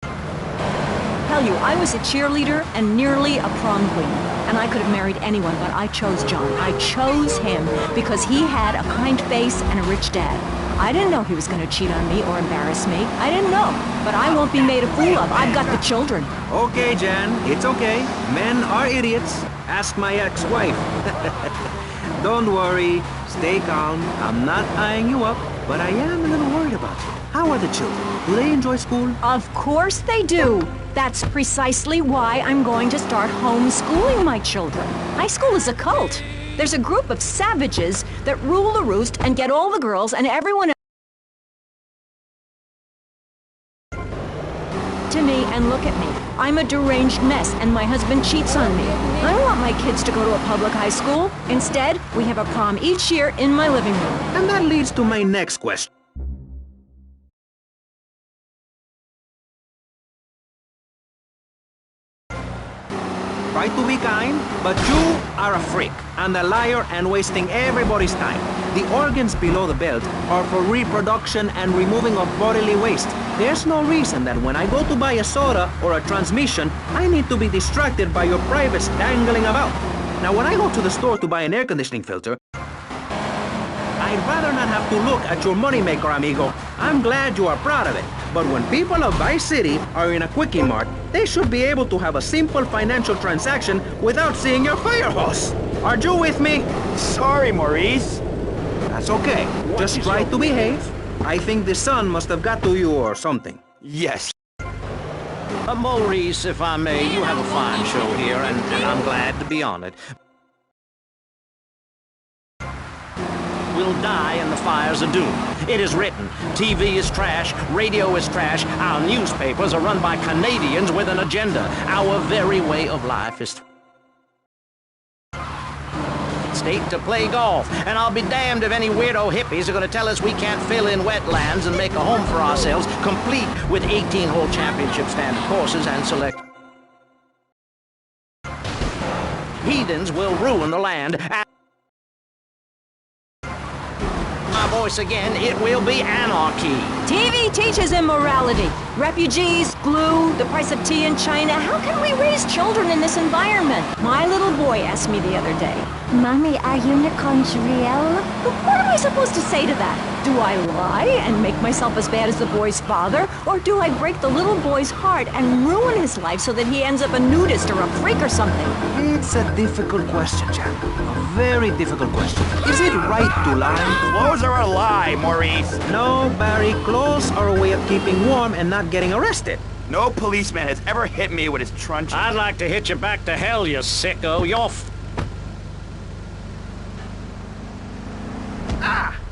Tell you, I was a cheerleader and nearly a prom queen. And I could have married anyone, but I chose John. I chose him because he had a kind face and a rich dad. I didn't know he was going to cheat on me or embarrass me. I didn't know. But I won't be made a fool of. I've got the children. Okay, Jan, it's okay. Men are idiots. Ask my ex-wife. Don't worry. Stay calm. I'm not eyeing you up, but I am a little worried about you. How are the children? Do they enjoy school? Of course they do. That's precisely why I'm going to start homeschooling my children. High school is a cult. There's a group of savages that rule the roost and get all the girls and everyone else to me and look at me. I'm a deranged mess and my husband cheats on me. I don't want my kids to go to a public high school. Instead, we have a prom each year in my living room. And that leads to my next question. Try to be kind, but you are a freak and a liar and wasting everybody's time. The organs below the belt are for reproduction and removing of bodily waste. There's no reason that when I go to buy a soda or a transmission, I need to be distracted by your privates dangling about. Now, when I go to the store to buy an air conditioning filter, I'd rather not have to look at your moneymaker, amigo. I'm glad you are proud of it. But when people of Vice City are in a Quickie Mart, they should be able to have a simple financial transaction without seeing your fire hose. Are you with me? Sorry, Maurice. That's okay. Just try to behave. I think the sun must have got to you or something. Yes. Maurice, if I may, you have a fine show here, and I'm glad to be on it. Will die in the fires of doom. It is written, TV is trash, radio is trash, our newspapers are run by Canadians with an agenda. Our very way of life is state to play golf, and I'll be damned if any weirdo hippies are going to tell us we can't fill in wetlands and make a home for ourselves, complete with 18-hole championship standard courses and select. Heathens will ruin the land. My voice again, it will be anarchy. TV teaches immorality. Refugees, glue, the price of tea in China. How can we raise children in this environment? My little boy asked me the other day, Mommy, are unicorns real? What am I supposed to say to that? Do I lie and make myself as bad as the boy's father? Or do I break the little boy's heart and ruin his life so that he ends up a nudist or a freak or something? It's a difficult question, Jack. A very difficult question. Is it right to lie? Clothes are a lie, Maurice. No, Barry, clothes are a way of keeping warm and not getting arrested. No policeman has ever hit me with his truncheon. I'd like to hit you back to hell, you sicko. You're Ah!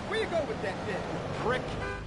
Where you go with that bit? Prick.